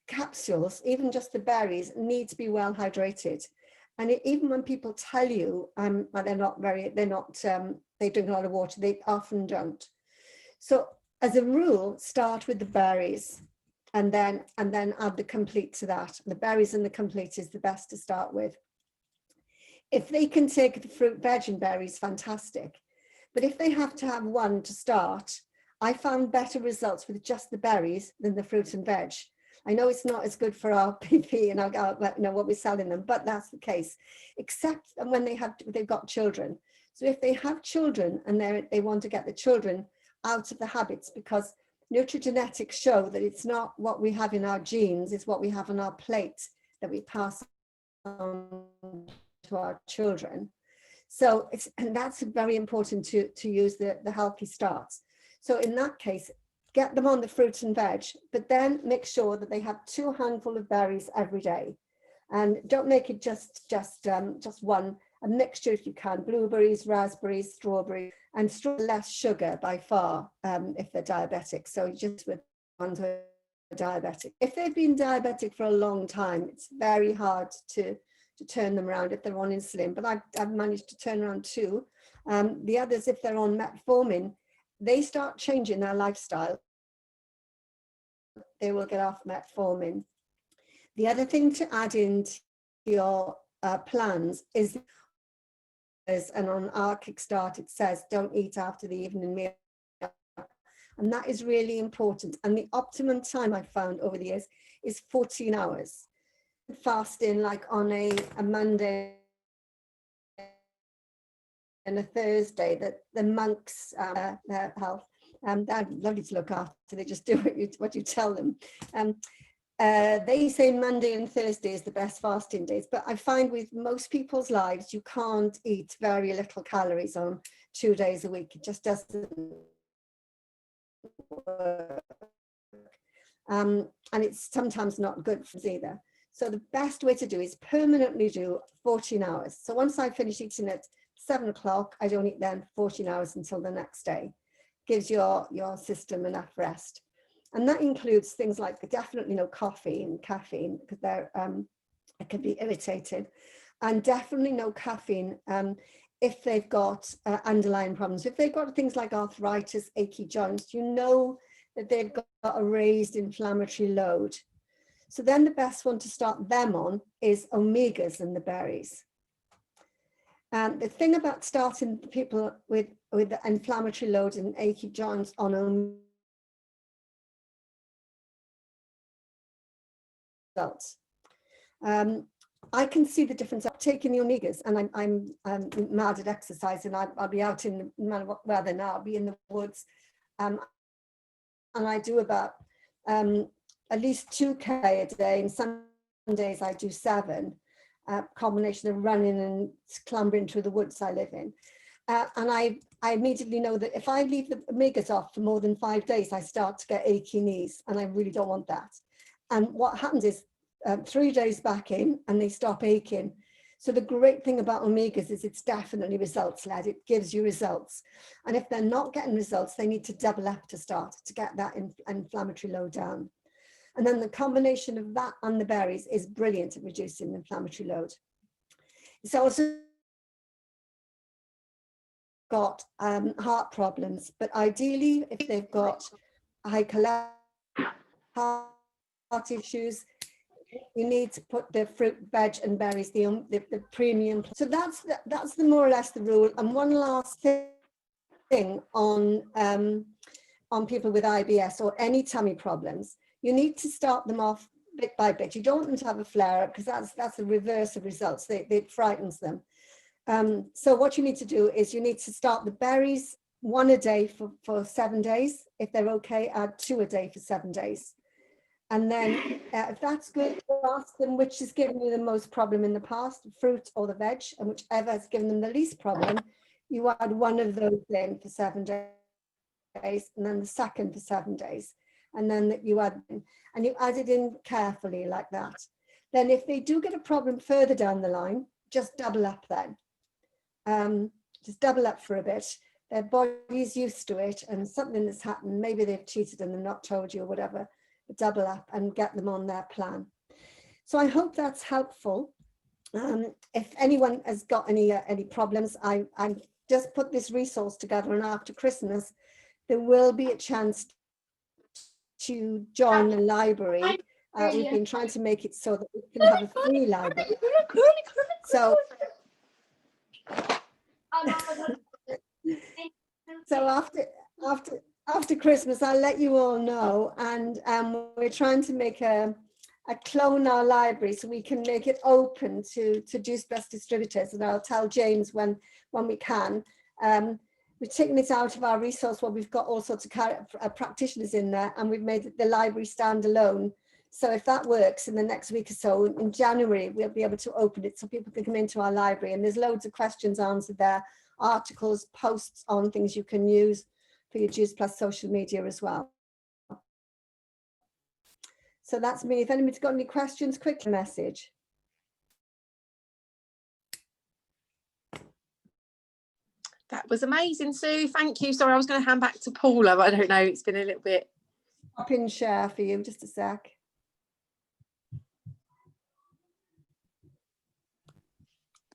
capsules, even just the berries, need to be well hydrated. And even when people tell you they drink a lot of water, they often don't. So as a rule, start with the berries. And then add the complete to that. The berries and the complete is the best to start with. If they can take the fruit, veg, and berries, fantastic. But if they have to have one to start, I found better results with just the berries than the fruit and veg. I know it's not as good for our PP and what we're selling them, but that's the case. Except when they've got children. So if they have children and they want to get the children out of the habits, because nutrigenetics show that it's not what we have in our genes, it's what we have on our plate that we pass on to our children. So and that's very important to use the healthy starts. So in that case, get them on the fruit and veg, but then make sure that they have 2 handfuls of berries every day. And don't make it just one, a mixture if you can, blueberries, raspberries, strawberries, and less sugar by far if they're diabetic. So just with ones who are diabetic. If they've been diabetic for a long time, it's very hard to turn them around if they're on insulin, but I've managed to turn around 2. The others, if they're on metformin, they start changing their lifestyle, they will get off metformin. The other thing to add into your plans is, and on our Kickstart it says don't eat after the evening meal, and that is really important. And the optimum time I've found over the years is 14 hours. Fasting like on a Monday and a Thursday, that the monks, their health, they're lovely to look after. They just do what you tell them. They say Monday and Thursday is the best fasting days, but I find with most people's lives, you can't eat very little calories on 2 days a week. It just doesn't work. And it's sometimes not good for us either. So the best way to do is permanently do 14 hours. So once I finish eating at 7 o'clock, I don't eat then 14 hours until the next day. Gives your system enough rest. And that includes things like definitely no coffee and caffeine, because they're it can be irritated, and definitely no caffeine if they've got underlying problems. If they've got things like arthritis, achy joints, you know that they've got a raised inflammatory load. So then the best one to start them on is omegas and the berries. And the thing about starting people with the inflammatory load and achy joints on results. I can see the difference. I've taken the omegas, and I'm mad at exercise, and I'll be out in, no matter what weather now, I'll be in the woods, and I do about at least 2K a day, and some days I do 7, combination of running and clambering through the woods I live in. And I immediately know that if I leave the omegas off for more than 5 days, I start to get achy knees, and I really don't want that. And what happens is 3 days back in, and they stop aching. So the great thing about omegas is it's definitely results led. It gives you results. And if they're not getting results, they need to double up to start to get that inflammatory load down. And then the combination of that and the berries is brilliant at reducing the inflammatory load. It's also got heart problems, but ideally if they've got high cholesterol, heart issues, you need to put the fruit, veg and berries, the premium. So that's the more or less the rule. And one last thing on people with IBS or any tummy problems, you need to start them off bit by bit. You don't want them to have a flare up, because that's the reverse of results. It frightens them. So what you need to do is you need to start the berries 1 a day for 7 days. If they're okay, add 2 a day for 7 days. And then if that's good, ask them which has given you the most problem in the past, the fruit or the veg, and whichever has given them the least problem, you add 1 of those in for 7 days, and then the second for 7 days. And then you add it in carefully like that. Then if they do get a problem further down the line, just double up then. Just double up for a bit. Their body's used to it, and something that's happened, maybe they've cheated and they've not told you or whatever, but double up and get them on their plan. So I hope that's helpful. If anyone has got any problems, I just put this resource together, and after Christmas, there will be a chance to join the library. We've been trying to make it so that we can have a free library. So after Christmas, I'll let you all know, and we're trying to make a clone our library so we can make it open to Juice Plus distributors, and I'll tell James when we can. We're taking it out of our resource where we've got all sorts of practitioners in there, and we've made the library standalone. So if that works in the next week or so, in January, we'll be able to open it so people can come into our library, and there's loads of questions answered there, articles, posts on things you can use for your Juice Plus social media as well. So that's me. If anybody's got any questions, quick message. That was amazing, Sue. Thank you. Sorry, I was going to hand back to Paula, but I don't know. It's been a little bit. I'll pin share for you, just a sec.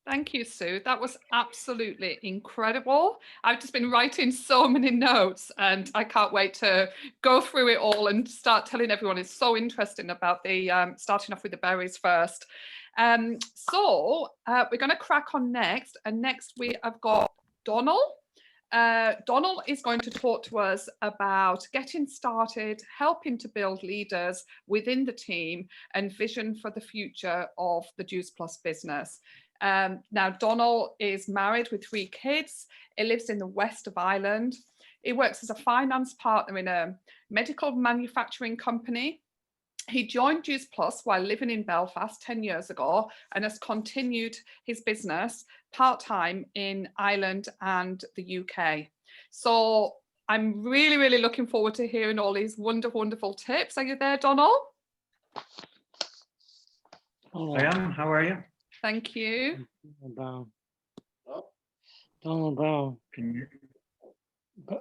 Thank you, Sue. That was absolutely incredible. I've just been writing so many notes and I can't wait to go through it all and start telling everyone. It's so interesting about the starting off with the berries first. So we're going to crack on next. And next we have got Donal. Donal is going to talk to us about getting started, helping to build leaders within the team and vision for the future of the Juice Plus business. Now, Donal is married with 3 kids. He lives in the west of Ireland. He works as a finance partner in a medical manufacturing company. He joined Juice Plus while living in Belfast 10 years ago and has continued his business part-time in Ireland and the UK. So I'm really, really looking forward to hearing all these wonderful, wonderful tips. Are you there, Donal? I am. How are you? Thank you. Brown. Donald Brown. Can you?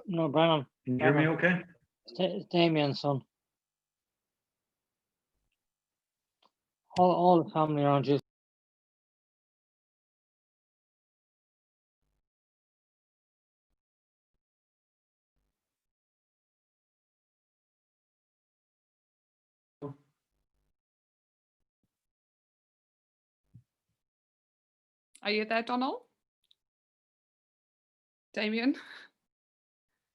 No, Brown. Can you hear me okay? It's Damien's son. All the family around you. Are you there, Donal? Damien?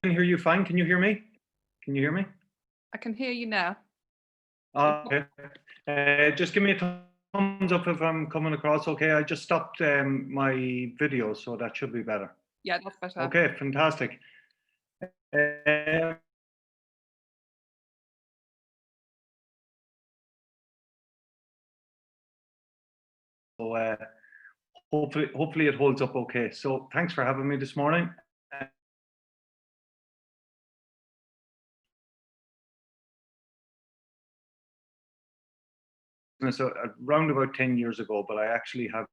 I can hear you fine. Can you hear me? Can you hear me? I can hear you now. Okay. Just give me a thumbs up if I'm coming across okay. I just stopped my video, so that should be better. Yeah, that's better. Okay, fantastic. So hopefully it holds up okay. So thanks for having me this morning. So around about 10 years ago, but I actually have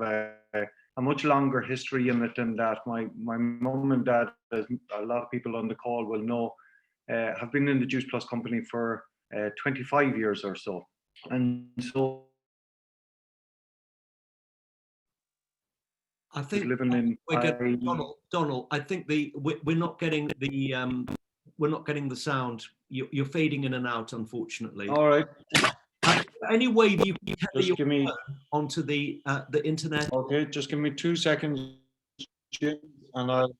a much longer history in it than that. My mum and dad, as a lot of people on the call will know, have been in the Juice Plus company for 25 years or so. And so I think living in Donal, I think we're not getting the sound. You're fading in and out, unfortunately. All right. Any way you can just give me onto the internet? Okay, just give me 2 seconds, Jim, and I'll.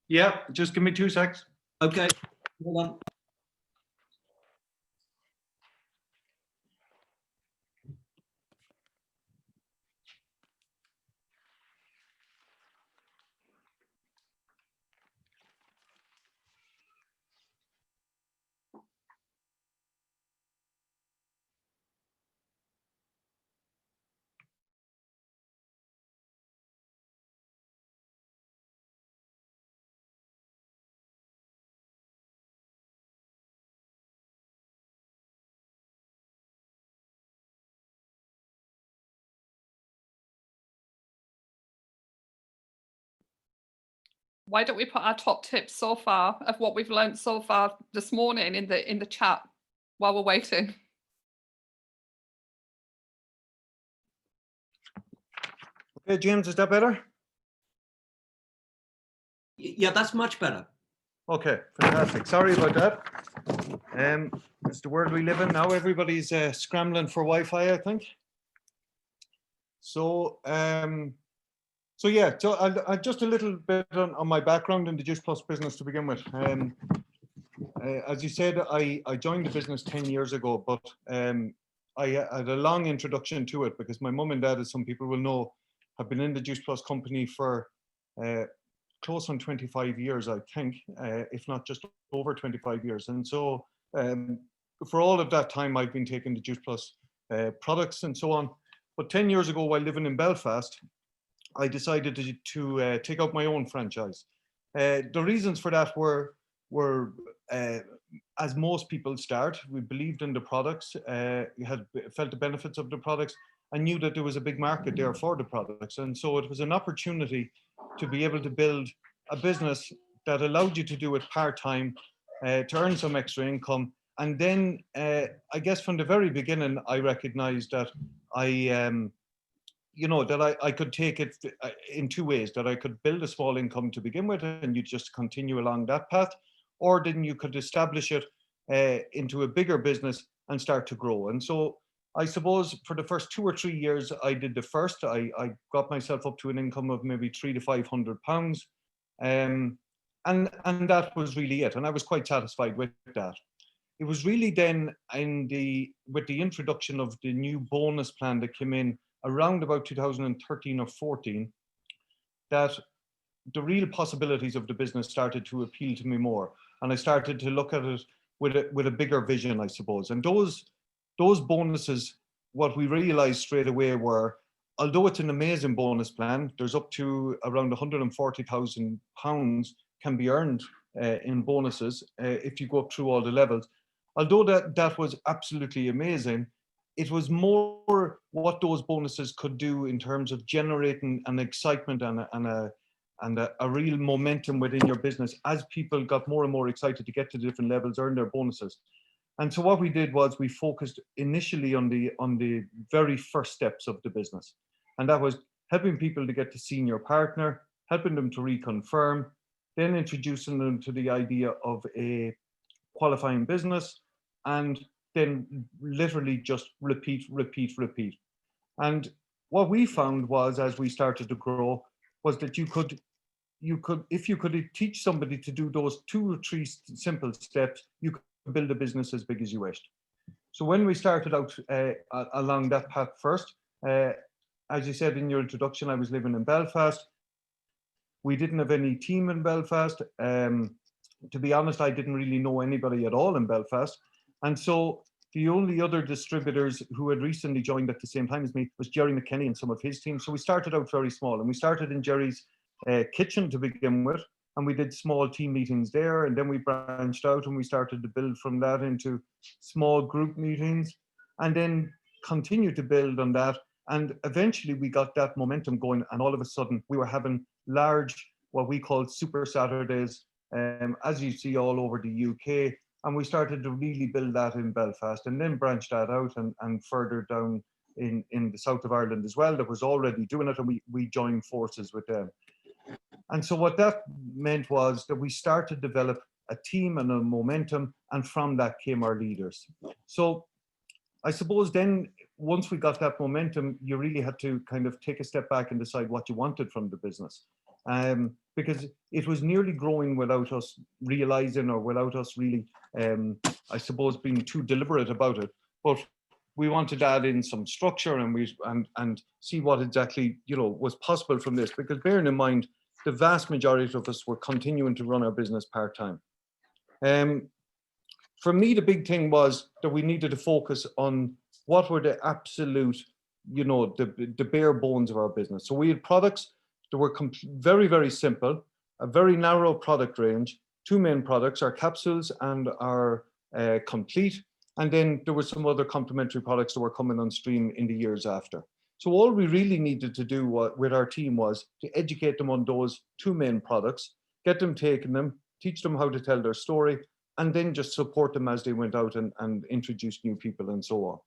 Yeah, just give me 2 seconds. Okay, hold on. Why don't we put our top tips so far of what we've learned so far this morning in the chat while we're waiting? Okay, James, is that better? Yeah, that's much better. Okay, fantastic. Sorry about that. It's the world we live in now. Everybody's scrambling for Wi-Fi, I think. So, yeah. So I just a little bit on my background in the Juice Plus business to begin with. As you said, I joined the business 10 years ago, but I had a long introduction to it because my mum and dad, as some people will know, have been in the Juice Plus company for close on 25 years, I think, if not just over 25 years. And so for all of that time, I've been taking the Juice Plus products and so on. But 10 years ago, while living in Belfast, I decided to take out my own franchise. The reasons for that were as most people start, we believed in the products, had felt the benefits of the products, and knew that there was a big market there for the products. And so it was an opportunity to be able to build a business that allowed you to do it part-time, to earn some extra income. And then I guess from the very beginning, I recognized that you know, that I could take it in two ways, that I could build a small income to begin with and you just continue along that path, or then you could establish it into a bigger business and start to grow. And so I suppose for the first 2 or 3 years, I did the first. I got myself up to an income of maybe £300 to £500. And that was really it. And I was quite satisfied with that. It was really then with the introduction of the new bonus plan that came in around about 2013 or 14, that the real possibilities of the business started to appeal to me more. And I started to look at it with a bigger vision, I suppose. And those bonuses, what we realized straight away were, although it's an amazing bonus plan, there's up to around £140,000 can be earned in bonuses if you go up through all the levels. Although that was absolutely amazing, it was more what those bonuses could do in terms of generating an excitement and a real momentum within your business as people got more and more excited to get to different levels, earn their bonuses. And so what we did was we focused initially on the very first steps of the business. And that was helping people to get to senior partner, helping them to reconfirm, then introducing them to the idea of a qualifying business, and then literally just repeat. And what we found was, as we started to grow, was that you could, if you could teach somebody to do those 2 or 3 simple steps, you could build a business as big as you wished. So when we started out along that path first, as you said in your introduction, I was living in Belfast. We didn't have any team in Belfast. To be honest, I didn't really know anybody at all in Belfast. And so the only other distributors who had recently joined at the same time as me was Jerry McKenny and some of his team. So we started out very small, and we started in Jerry's kitchen to begin with. And we did small team meetings there, and then we branched out and we started to build from that into small group meetings, and then continued to build on that. And eventually we got that momentum going, and all of a sudden we were having large, what we called Super Saturdays, as you see all over the UK. And we started to really build that in Belfast, and then branched that out and further down in the south of Ireland as well, that was already doing it, and we joined forces with them. And so what that meant was that we started to develop a team and a momentum, and from that came our leaders. So I suppose then, once we got that momentum, you really had to kind of take a step back and decide what you wanted from the business. Because it was nearly growing without us realizing, or without us really, I suppose, being too deliberate about it. But we wanted to add in some structure and see what exactly, you know, was possible from this. Because bearing in mind, the vast majority of us were continuing to run our business part-time. For me, the big thing was that we needed to focus on what were the absolute, you know, the bare bones of our business. So we had products that were very, very simple, a very narrow product range, 2 main products, our capsules and our complete. And then there were some other complementary products that were coming on stream in the years after. So all we really needed to do with our team was to educate them on those 2 main products, get them taking them, teach them how to tell their story, and then just support them as they went out and introduce new people and so on.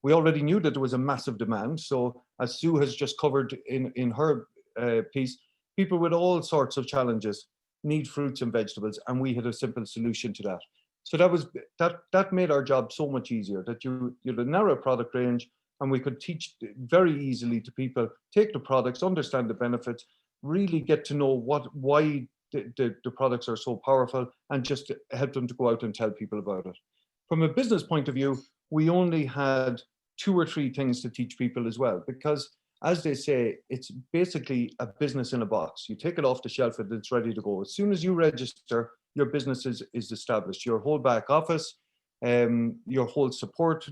We already knew that there was a massive demand. So as Sue has just covered in her piece, people with all sorts of challenges need fruits and vegetables, and we had a simple solution to that. So that made our job so much easier, that you had a narrow product range, and we could teach very easily to people, take the products, understand the benefits, really get to know why the products are so powerful, and just help them to go out and tell people about it. From a business point of view, we only had 2 or 3 things to teach people as well, because as they say, it's basically a business in a box. You take it off the shelf and it's ready to go. As soon as you register, your business is established. Your whole back office, your whole support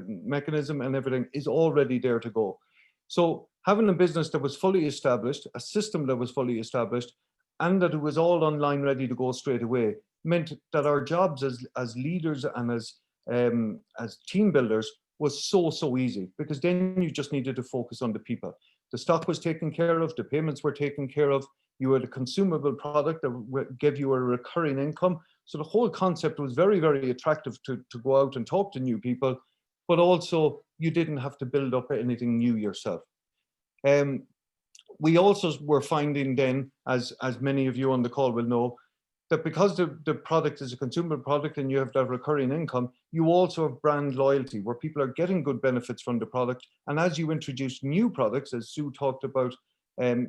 mechanism and everything is already there to go. So having a business that was fully established, a system that was fully established, and that it was all online, ready to go straight away, meant that our jobs as leaders and as team builders was so easy, because then you just needed to focus on the people. The stock was taken care of, the payments were taken care of, you had a consumable product that gave you a recurring income. So the whole concept was very, very attractive to go out and talk to new people, but also you didn't have to build up anything new yourself. We also were finding then, as many of you on the call will know, that because the product is a consumer product and you have that recurring income, you also have brand loyalty where people are getting good benefits from the product. And as you introduce new products, as Sue talked about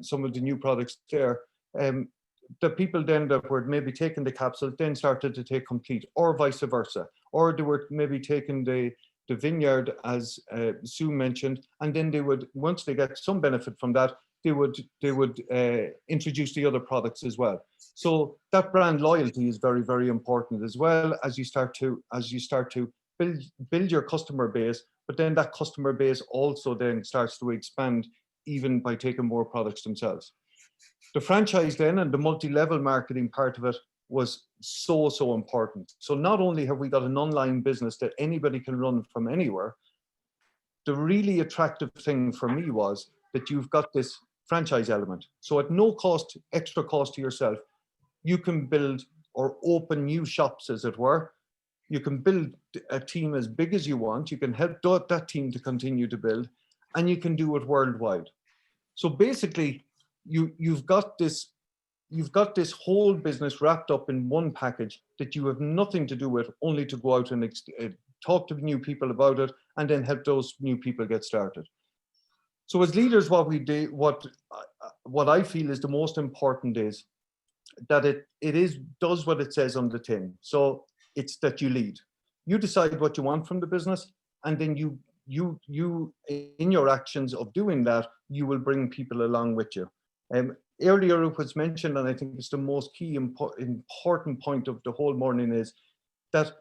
some of the new products there, the people then that were maybe taking the capsule then started to take complete, or vice versa. Or they were maybe taking the vineyard, as Sue mentioned, and then they would, once they get some benefit from that, they would introduce the other products as well. So that brand loyalty is very, very important, as well as you start to build your customer base. But then that customer base also then starts to expand, even by taking more products themselves. The franchise then and the multi-level marketing part of it was so important. So not only have we got an online business that anybody can run from anywhere, the really attractive thing for me was that you've got this franchise element. So at no cost, extra cost to yourself, you can build or open new shops, as it were. You can build a team as big as you want. You can help that team to continue to build, and you can do it worldwide. So basically, you've got this whole business wrapped up in one package that you have nothing to do with, only to go out and talk to new people about it, and then help those new people get started. So as leaders, what we do, what I feel is the most important is that it does what it says on the tin. So it's that you lead. You decide what you want from the business, and then you in your actions of doing that, you will bring people along with you. Earlier it was mentioned, and I think it's the most key important point of the whole morning, is that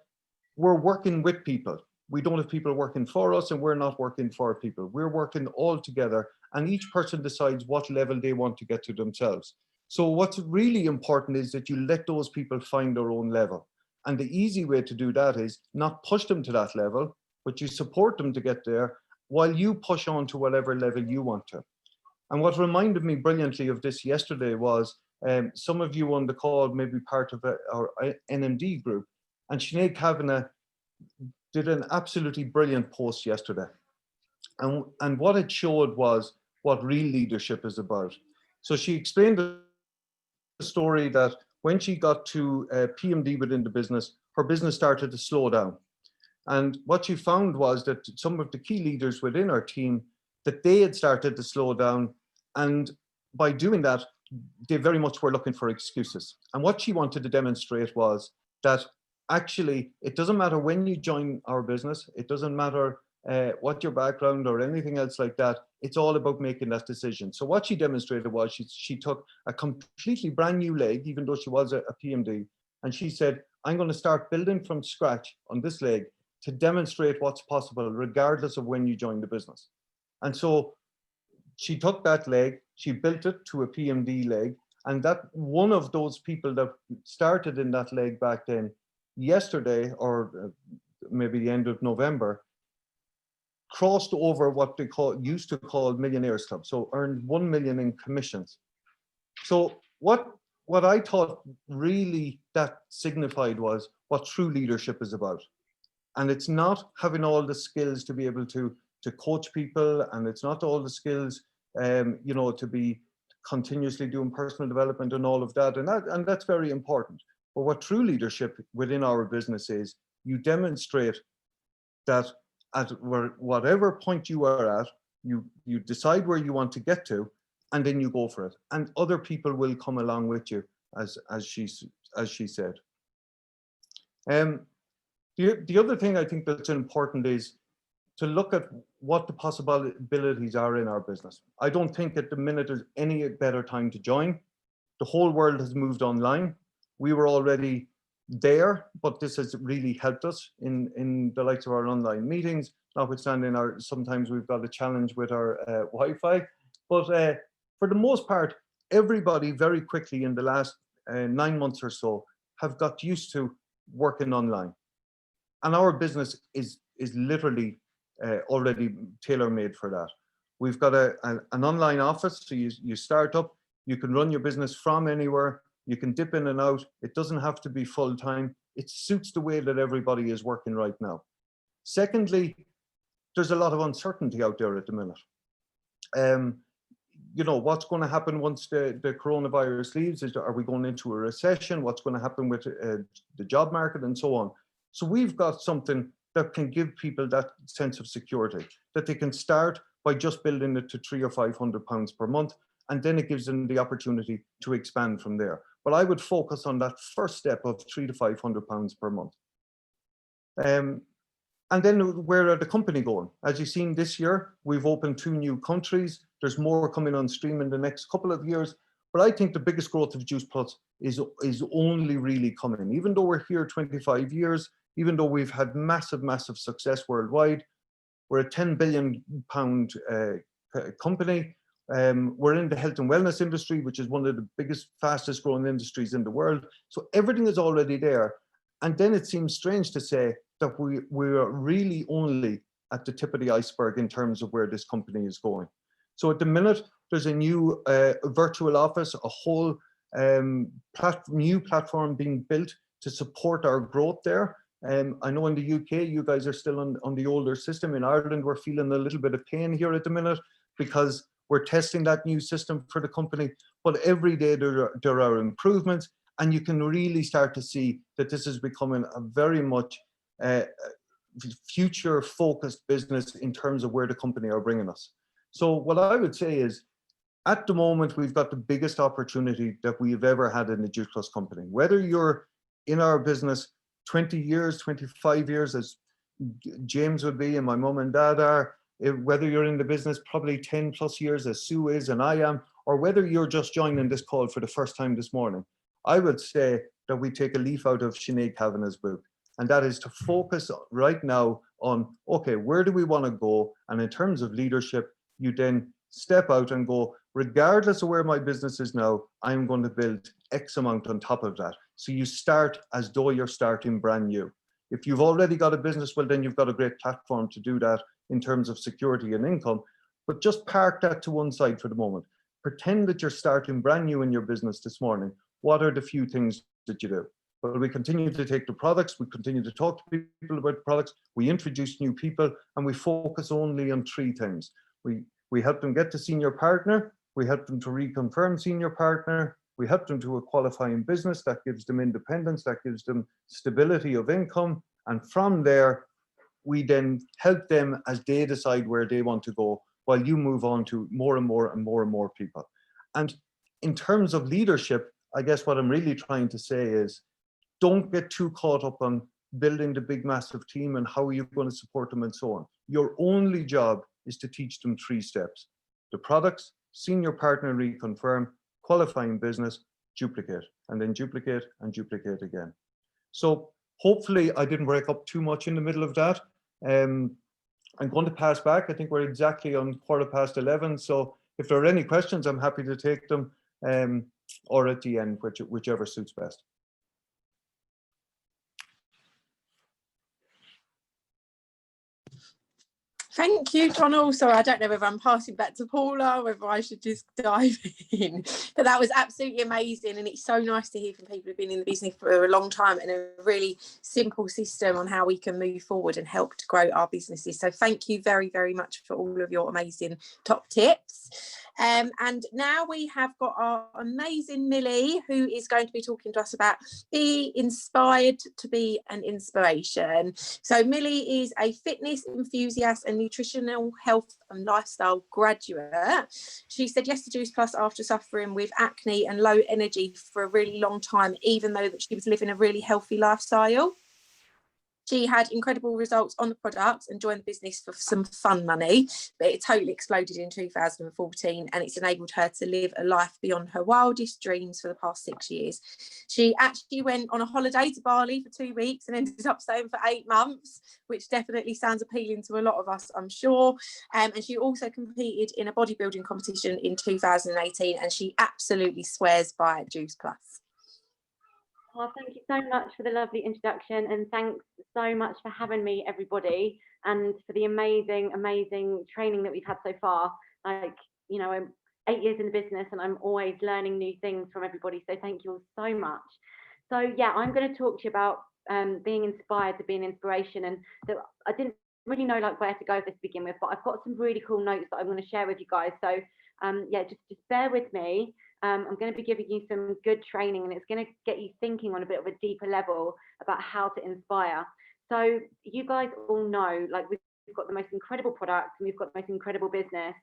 we're working with people. We don't have people working for us, and we're not working for people. We're working all together, and each person decides what level they want to get to themselves. So what's really important is that you let those people find their own level. And the easy way to do that is not push them to that level, but you support them to get there while you push on to whatever level you want to. And what reminded me brilliantly of this yesterday was some of you on the call may be part of our NMD group, and Sinead Kavanagh did an absolutely brilliant post yesterday. And what it showed was what real leadership is about. So she explained the story that when she got to PMD within the business, her business started to slow down. And what she found was that some of the key leaders within our team, that they had started to slow down. And by doing that, they very much were looking for excuses. And what she wanted to demonstrate was that actually, it doesn't matter when you join our business, it doesn't matter what your background or anything else like that, it's all about making that decision. So what she demonstrated was she took a completely brand new leg, even though she was a PMD, and she said, I'm going to start building from scratch on this leg to demonstrate what's possible, regardless of when you join the business. And so she took that leg, she built it to a PMD leg, and that one of those people that started in that leg back then, yesterday, or maybe the end of November, crossed over what they used to call Millionaires Club, so earned 1 million in commissions. So what I thought really that signified was what true leadership is about. And it's not having all the skills to be able to coach people, and it's not all the skills to be continuously doing personal development and all of that, and that's very important. But what true leadership within our business is, you demonstrate that at whatever point you are at, you decide where you want to get to, and then you go for it. And other people will come along with you, as she said. The other thing I think that's important is to look at what the possibilities are in our business. I don't think at the minute there's any better time to join. The whole world has moved online. We were already there, but this has really helped us in the likes of our online meetings, notwithstanding sometimes we've got a challenge with our Wi-Fi. But for the most part, everybody very quickly in the last 9 months or so have got used to working online. And our business is literally already tailor-made for that. We've got an online office, so you start up, you can run your business from anywhere, you can dip in and out, it doesn't have to be full-time, it suits the way that everybody is working right now. Secondly, there's a lot of uncertainty out there at the minute. you know, what's going to happen once the coronavirus leaves? Are we going into a recession? What's going to happen with the job market and so on? So we've got something that can give people that sense of security, that they can start by just building it to £300 or £500 per month, and then it gives them the opportunity to expand from there. But I would focus on that first step of £300 to £500 per month. And then where are the company going? As you've seen this year, we've opened 2 new countries. There's more coming on stream in the next couple of years. But I think the biggest growth of Juice Plus is only really coming. Even though we're here 25 years, even though we've had massive, massive success worldwide, we're a £10 billion company. We're in the health and wellness industry, which is one of the biggest, fastest growing industries in the world. So everything is already there. And then it seems strange to say that we are really only at the tip of the iceberg in terms of where this company is going. So at the minute, there's a new virtual office, a whole new platform being built to support our growth there. I know in the UK, you guys are still on the older system. In Ireland, we're feeling a little bit of pain here at the minute because we're testing that new system for the company. But every day there are improvements, and you can really start to see that this is becoming a very much future-focused business in terms of where the company are bringing us. So what I would say is, at the moment, we've got the biggest opportunity that we've ever had in the Juice Plus company. Whether you're in our business 20 years, 25 years, as James would be and my mum and dad are, whether you're in the business probably 10 plus years as Sue is and I am, or whether you're just joining this call for the first time this morning, I would say that we take a leaf out of Sinead Kavanagh's book. And that is to focus right now on, okay, where do we want to go? And in terms of leadership, you then step out and go, regardless of where my business is now, I'm going to build X amount on top of that. So you start as though you're starting brand new. If you've already got a business, well, then you've got a great platform to do that in terms of security and income. But just park that to one side for the moment. Pretend that you're starting brand new in your business this morning. What are the few things that you do? Well, we continue to take the products, we continue to talk to people about the products, we introduce new people, and we focus only on 3 things. We help them get to senior partner, we help them to reconfirm senior partner, we help them to a qualifying business that gives them independence, that gives them stability of income, and from there, we then help them as they decide where they want to go, while you move on to more and more and more and more people. And in terms of leadership, I guess what I'm really trying to say is, don't get too caught up on building the big, massive team and how are you going to support them and so on. Your only job is to teach them 3 steps: the products, senior partner reconfirm, qualifying business, duplicate, and then duplicate and duplicate again. So hopefully I didn't break up too much in the middle of that. I'm going to pass back. I think we're exactly on 11:15. So if there are any questions, I'm happy to take them, or at the end, whichever suits best. Thank you, Donal. Sorry, I don't know whether I'm passing back to Paula, whether I should just dive in. But that was absolutely amazing. And it's so nice to hear from people who've been in the business for a long time and a really simple system on how we can move forward and help to grow our businesses. So thank you very, very much for all of your amazing top tips. And now we have got our amazing Millie, who is going to be talking to us about be inspired to be an inspiration. So Millie is a fitness enthusiast and nutritional health and lifestyle graduate. She said yes to Juice Plus after suffering with acne and low energy for a really long time, even though that she was living a really healthy lifestyle. She had incredible results on the products and joined the business for some fun money, but it totally exploded in 2014, and it's enabled her to live a life beyond her wildest dreams for the past 6 years. She actually went on a holiday to Bali for 2 weeks and ended up staying for 8 months, which definitely sounds appealing to a lot of us, I'm sure. And she also competed in a bodybuilding competition in 2018, and she absolutely swears by Juice Plus. Well, thank you so much for the lovely introduction, and thanks so much for having me, everybody, and for the amazing training that we've had so far. Like, you know, I'm 8 years in the business and I'm always learning new things from everybody, so thank you all so much. So yeah, I'm going to talk to you about being inspired to be an inspiration, and that I didn't really know like where to go with this to begin with, but I've got some really cool notes that I'm going to share with you guys. So yeah, just bear with me. I'm going to be giving you some good training, and it's going to get you thinking on a bit of a deeper level about how to inspire. So you guys all know, like, we've got the most incredible products and we've got the most incredible business.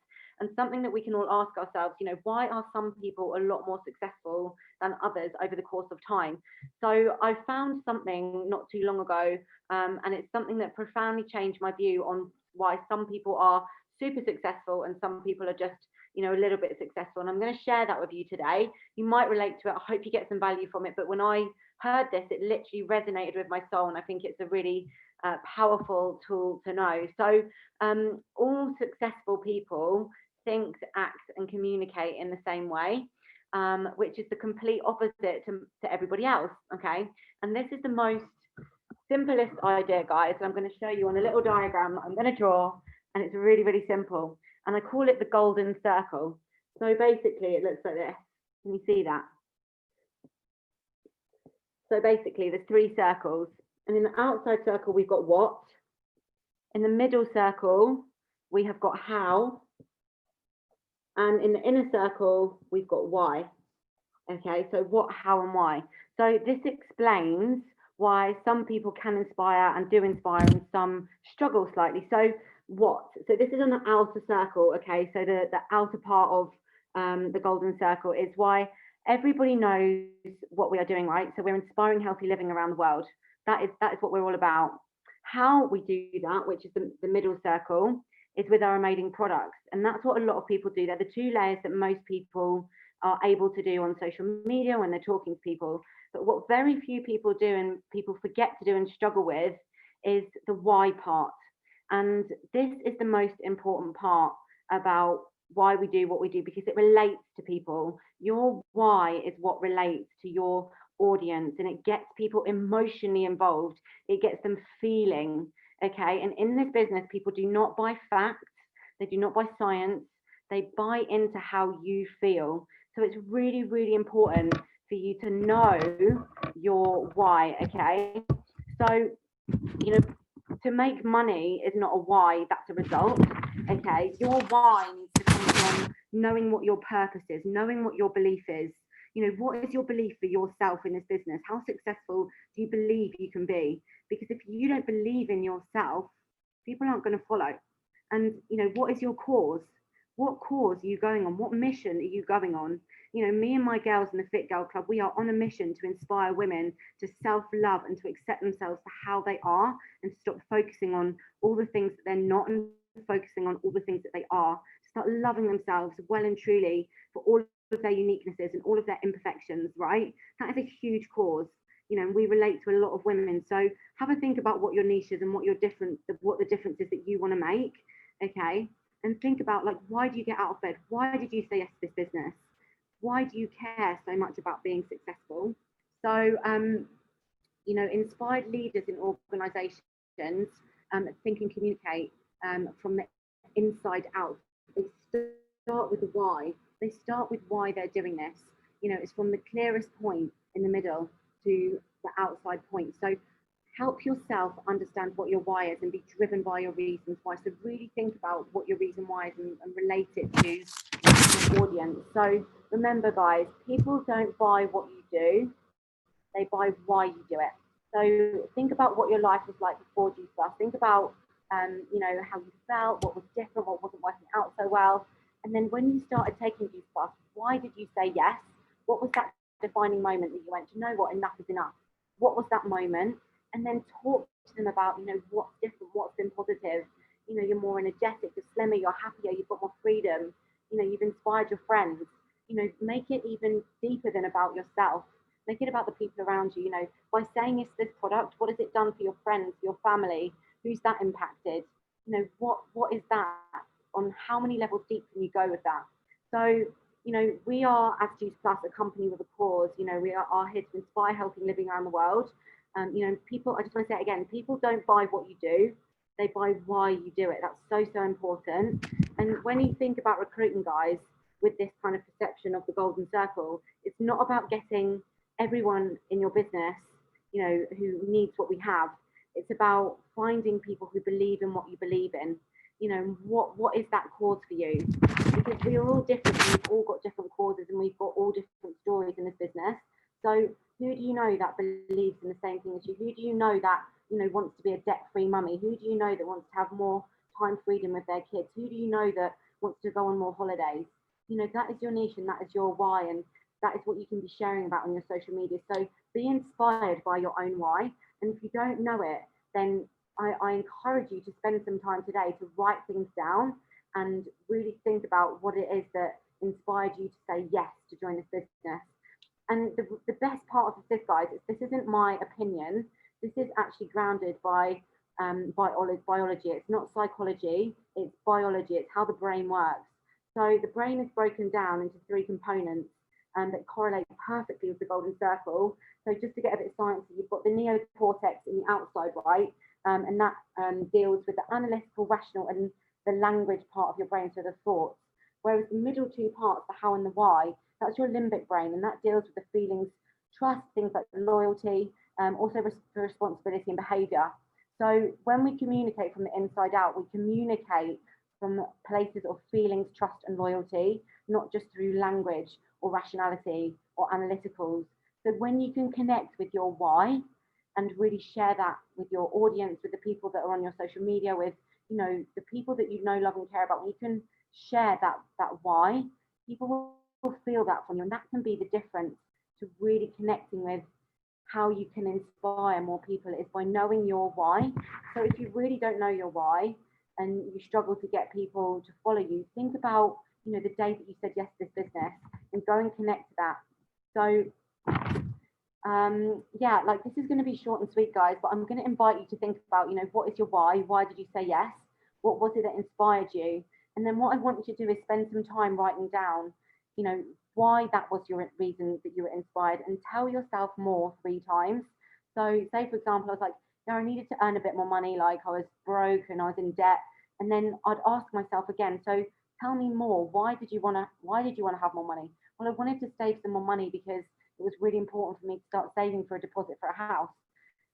And something that we can all ask ourselves, you know, why are some people a lot more successful than others over the course of time? So I found something not too long ago, and it's something that profoundly changed my view on why some people are super successful and some people are just, you know, a little bit successful. And I'm going to share that with you today. You might relate to it. I hope you get some value from it. But when I heard this, it literally resonated with my soul. And I think it's a really powerful tool to know. So all successful people think, act, and communicate in the same way, which is the complete opposite to everybody else. Okay. And this is the most simplest idea, guys. And I'm going to show you on a little diagram that I'm going to draw. And it's really, really simple. And I call it the golden circle. So basically it looks like this. Can you see that? So basically there's 3 circles. And in the outside circle, we've got what. In the middle circle, we have got how. And in the inner circle, we've got why. Okay, so what, how, and why. So this explains why some people can inspire and do inspire and some struggle slightly. So what? So this is on the outer circle, okay? So the outer part of the golden circle is why everybody knows what we are doing, right? So we're inspiring healthy living around the world. That is what we're all about. How we do that, which is the middle circle, is with our amazing products. And that's what a lot of people do. They're the 2 layers that most people are able to do on social media when they're talking to people. But what very few people do and people forget to do and struggle with is the why part. And this is the most important part about why we do what we do, because it relates to people. Your why is what relates to your audience, and it gets people emotionally involved. It gets them feeling, okay? And in this business, people do not buy facts. They do not buy science. They buy into how you feel. So it's really, really important for you to know your why, okay? So, you know, to make money is not a why, that's a result, okay? Your why needs to come from knowing what your purpose is, knowing what your belief is. You know, what is your belief for yourself in this business? How successful do you believe you can be? Because if you don't believe in yourself, people aren't going to follow. And, you know, what is your cause? What cause are you going on? What mission are you going on? You know, me and my girls in the Fit Girl Club, we are on a mission to inspire women to self-love and to accept themselves for how they are and stop focusing on all the things that they're not and focusing on all the things that they are. Start loving themselves well and truly for all of their uniquenesses and all of their imperfections, right? That is a huge cause. You know, we relate to a lot of women. So have a think about what your niche is and what the difference is that you want to make, okay? And think about, like, why do you get out of bed? Why did you say yes to this business? Why do you care so much about being successful? So, you know, inspired leaders in organizations think and communicate from the inside out. They start with the why. They start with why they're doing this. You know, it's from the clearest point in the middle to the outside point. So help yourself understand what your why is and be driven by your reasons why. So really think about what your reason why is and relate it to your audience. So remember, guys, people don't buy what you do, they buy why you do it. So think about what your life was like before Juice Plus. Think about you know, how you felt, what was different, what wasn't working out so well. And then when you started taking Juice Plus, why did you say yes? What was that defining moment that you went, you know what, enough is enough? What was that moment? And then talk to them about, you know, what's different, what's been positive. You know, you're more energetic, you're slimmer, you're happier, you've got more freedom. You know, you've inspired your friends. You know, make it even deeper than about yourself. Make it about the people around you. You know, by saying yes to this product, what has it done for your friends, your family? Who's that impacted? You know, what is that? On how many levels deep can you go with that? So, you know, we are, as Juice Plus, a company with a cause. You know, we are here to inspire healthy living around the world. You know, people, I just want to say it again, people don't buy what you do, they buy why you do it. That's so, so important. And when you think about recruiting, guys, with this kind of perception of the golden circle, it's not about getting everyone in your business, you know, who needs what we have. It's about finding people who believe in what you believe in. you know, what is that cause for you? Because we are all different, and we've all got different causes, and we've got all different stories in this business. So who do you know that believes in the same thing as you? Who do you know that, you know, wants to be a debt-free mummy? Who do you know that wants to have more time freedom with their kids? Who do you know that wants to go on more holidays? You know, that is your niche, and that is your why, and that is what you can be sharing about on your social media. So be inspired by your own why. And if you don't know it, then I encourage you to spend some time today to write things down and really think about what it is that inspired you to say yes to join this business. And the best part of this, guys, is this isn't my opinion. This is actually grounded by biology. It's not psychology, it's biology. It's how the brain works. So the brain is broken down into 3 components that correlate perfectly with the golden circle. So just to get a bit of science, you've got the neocortex in the outside, right? And that deals with the analytical, rational, and the language part of your brain, so the thoughts. Whereas the middle 2 parts, the how and the why, that's your limbic brain, and that deals with the feelings, trust, things like loyalty, also for responsibility and behaviour. So when we communicate from the inside out, we communicate from places of feelings, trust, and loyalty, not just through language or rationality or analyticals. So when you can connect with your why and really share that with your audience, with the people that are on your social media, with, you know, the people that you know, love, and care about, when you can share that why, people will feel that from you, and that can be the difference to really connecting with how you can inspire more people, is by knowing your why. So if you really don't know your why and you struggle to get people to follow you, think about, you know, the day that you said yes to this business, and go and connect to that. So yeah, like, this is going to be short and sweet, guys, but I'm going to invite you to think about, you know, what is your why? Why did you say yes? What was it that inspired you? And then what I want you to do is spend some time writing down, you know, why that was your reason that you were inspired, and tell yourself more 3 times. So say, for example, I was like, no, I needed to earn a bit more money, like I was broke and I was in debt. And then I'd ask myself again, so tell me more. Why did you want to have more money? Well, I wanted to save some more money because it was really important for me to start saving for a deposit for a house.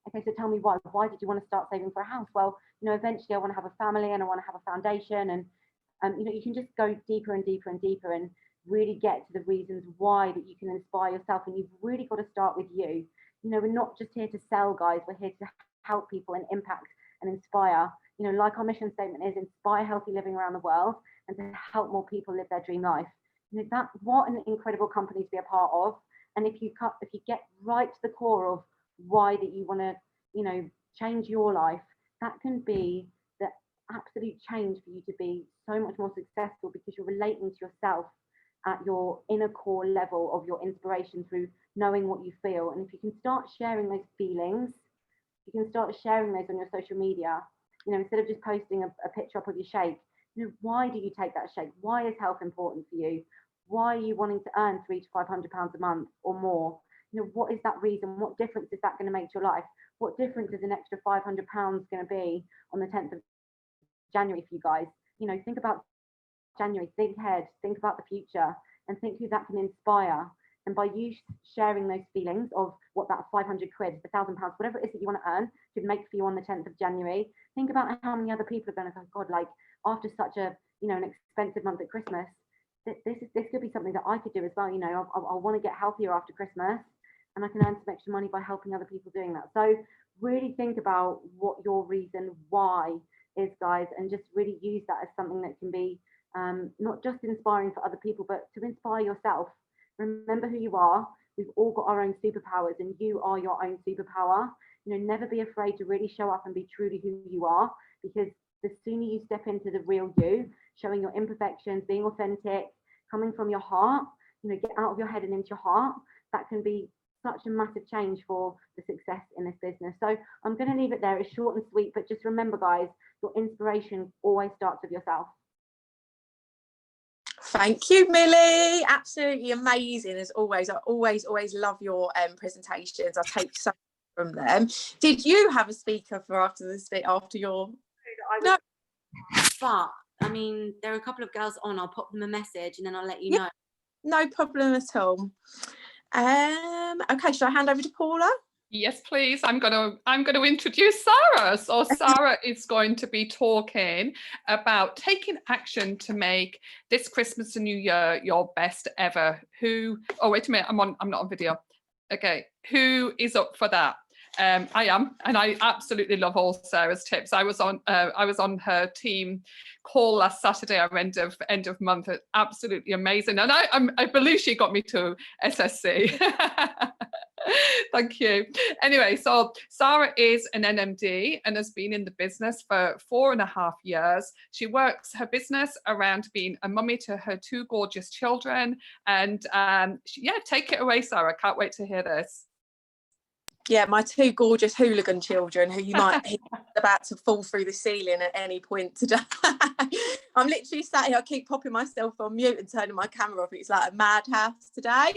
Okay, so tell me why. Why did you want to start saving for a house? Well, you know, eventually I want to have a family and I want to have a foundation, and you know, you can just go deeper and deeper and deeper and really get to the reasons why that you can inspire yourself. And you've really got to start with you. You know, we're not just here to sell, guys. We're here to help people and impact and inspire. You know, like our mission statement is, inspire healthy living around the world and to help more people live their dream life. You know, that, what an incredible company to be a part of. And if you get right to the core of why that you want to, you know, change your life, that can be the absolute change for you to be so much more successful, because you're relating to yourself at your inner core level of your inspiration through knowing what you feel. And if you can start sharing those feelings, you can start sharing those on your social media, you know, instead of just posting a picture up of your shake. You know, why do you take that shake? Why is health important for you? Why are you wanting to earn £300 to £500 a month or more? You know, what is that reason? What difference is that going to make to your life? What difference is an extra £500 going to be on the 10th of January for you guys? You know, think about January, think ahead, think about the future, and think who that can inspire. And by you sharing those feelings of what that 500 quid, the £1,000, whatever it is that you want to earn, could make for you on the 10th of January, think about how many other people are going to go, God, like, after such a, you know, an expensive month at Christmas, this could be something that I could do as well. You know, I want to get healthier after Christmas, and I can earn some extra money by helping other people doing that. So really think about what your reason why is, guys, and just really use that as something that can be not just inspiring for other people, but to inspire yourself. Remember who you are. We've all got our own superpowers, and you are your own superpower. You know, never be afraid to really show up and be truly who you are, because the sooner you step into the real you, showing your imperfections, being authentic, coming from your heart, you know, get out of your head and into your heart, that can be such a massive change for the success in this business. So I'm going to leave it there. It's short and sweet, but just remember, guys, your inspiration always starts with yourself. Thank you, Millie. Absolutely amazing as always. I always love your presentations. I take so much from them. Did you have a speaker for after your? No. But I mean, there are a couple of girls on. I'll pop them a message and then I'll let you know. No problem at all. Okay, should I hand over to Paula? Yes, please. I'm gonna introduce Sara. So Sara is going to be talking about taking action to make this Christmas and New Year your best ever. Oh, wait a minute. I'm not on video. Okay. Who is up for that? I am, and I absolutely love all Sarah's tips. I was on her team call last Saturday, our end of month. Absolutely amazing, and I believe she got me to SSC. Thank you. Anyway, so Sara is an NMD and has been in the business for 4.5 years. She works her business around being a mummy to her 2 gorgeous children. And yeah, take it away, Sara. Can't wait to hear this. Yeah, my 2 gorgeous hooligan children who you might hear about to fall through the ceiling at any point today. I'm literally sat here, I keep popping myself on mute and turning my camera off. It's like a madhouse today.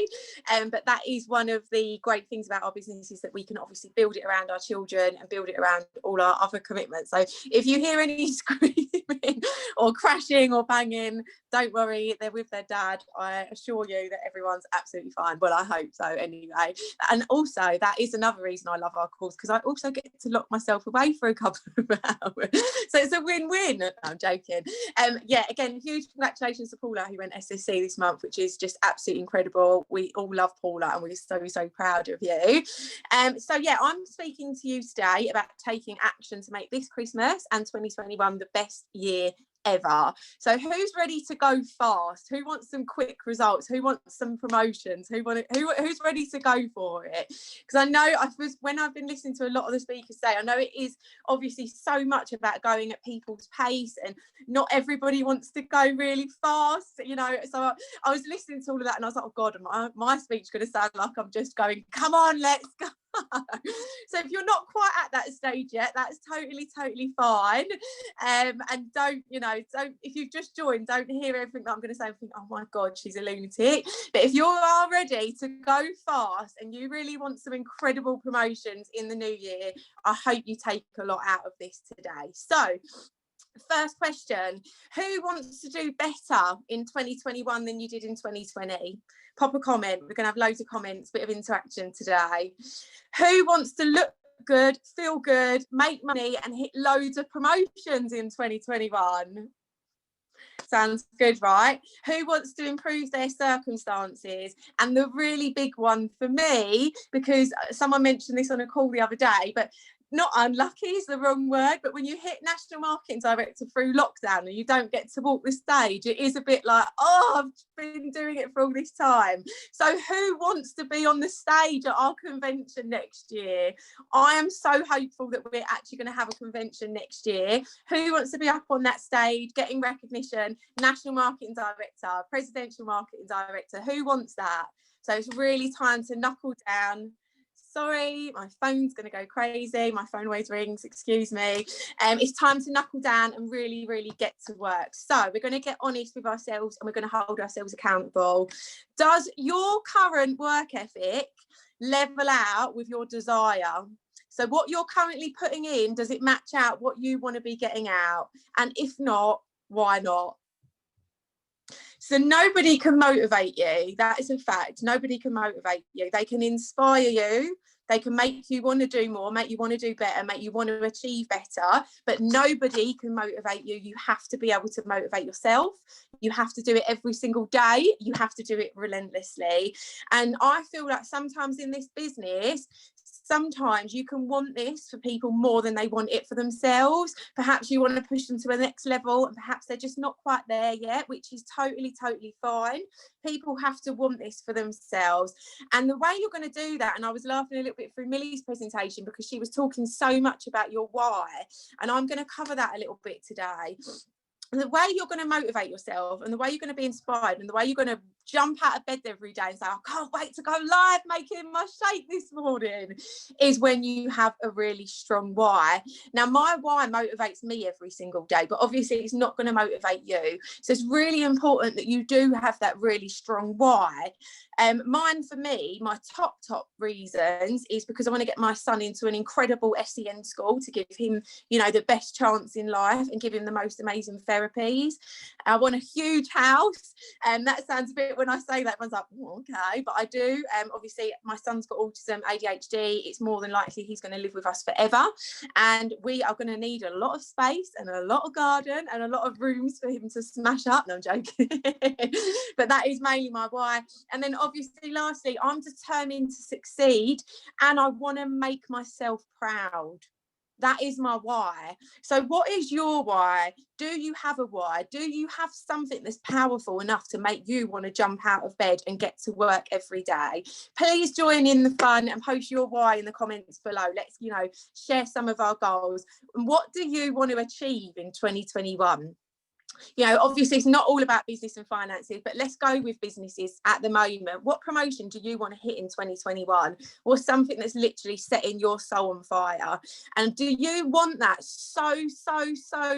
But that is one of the great things about our business, is that we can obviously build it around our children and build it around all our other commitments. So if you hear any screaming or crashing or banging, don't worry, they're with their dad. I assure you that everyone's absolutely fine. Well, I hope so anyway. And also, that is another reason I love our course, because I also get to lock myself away for a couple of hours. So it's a win-win. No, I'm joking. Yeah, again, huge congratulations to Paula, who went SSC this month, which is just absolutely incredible. We all love Paula and we're so proud of you. So yeah, I'm speaking to you today about taking action to make this Christmas and 2021 the best year ever. So who's ready to go fast? Who wants some quick results? Who wants some promotions? Who's ready to go for it? Because I know when I've been listening to a lot of the speakers say, I know it is obviously so much about going at people's pace, and not everybody wants to go really fast, you know. So I was listening to all of that and I was like, oh God, my speech is going to sound like I'm just going, come on, let's go. So if you're not quite at that stage yet, that's totally fine. And don't, if you've just joined, don't hear everything that I'm going to say and think, oh my God, she's a lunatic. But if you are ready to go fast and you really want some incredible promotions in the new year, I hope you take a lot out of this today. So first question, who wants to do better in 2021 than you did in 2020? Pop a comment. We're going to have loads of comments, bit of interaction today. Who wants to look good, feel good, make money and hit loads of promotions in 2021? Sounds good, right? Who wants to improve their circumstances? And the really big one for me, because someone mentioned this on a call the other day, but not unlucky is the wrong word, but when you hit National Marketing Director through lockdown and you don't get to walk the stage, it is a bit like, oh, I've been doing it for all this time. So who wants to be on the stage at our convention next year? I am so hopeful that we're actually going to have a convention next year. Who wants to be up on that stage, getting recognition, National Marketing Director, Presidential Marketing Director? Who wants that? So it's really time to knuckle down. Sorry, my phone's going to go crazy. My phone always rings, excuse me. It's time to knuckle down and really get to work. So we're going to get honest with ourselves and we're going to hold ourselves accountable. Does your current work ethic level out with your desire? So what you're currently putting in, does it match out what you want to be getting out? And if not, why not? So nobody can motivate you. That is a fact. Nobody can motivate you. They can inspire you. They can make you want to do more, make you want to do better, make you want to achieve better. But nobody can motivate you. You have to be able to motivate yourself. You have to do it every single day. You have to do it relentlessly. And I feel like sometimes in this business, sometimes you can want this for people more than they want it for themselves. Perhaps you want to push them to a next level and perhaps they're just not quite there yet, which is totally fine. People have to want this for themselves. And the way you're going to do that, and I was laughing a little bit through Millie's presentation because she was talking so much about your why, and I'm going to cover that a little bit today. And the way you're going to motivate yourself and the way you're going to be inspired and the way you're going to jump out of bed every day and say, I can't wait to go live making my shake this morning, is when you have a really strong why. Now, my why motivates me every single day, but obviously it's not going to motivate you. So it's really important that you do have that really strong why. Mine, for me, my top reasons is because I want to get my son into an incredible SEN school to give him, the best chance in life and give him the most amazing therapies. I want a huge house, and that sounds a bit it when I say that. Everyone's like, oh, okay, but I do. Obviously, my son's got autism, ADHD. It's more than likely he's going to live with us forever, and we are going to need a lot of space and a lot of garden and a lot of rooms for him to smash up. No, I'm joking. But that is mainly my why. And then obviously, lastly, I'm determined to succeed, and I want to make myself proud. That is my why. So what is your why? Do you have a why? Do you have something that's powerful enough to make you want to jump out of bed and get to work every day? Please join in the fun and post your why in the comments below. Let's, share some of our goals. And what do you want to achieve in 2021? Obviously it's not all about business and finances, but let's go with businesses at the moment. What promotion do you want to hit in 2021? Or something that's literally setting your soul on fire? And do you want that so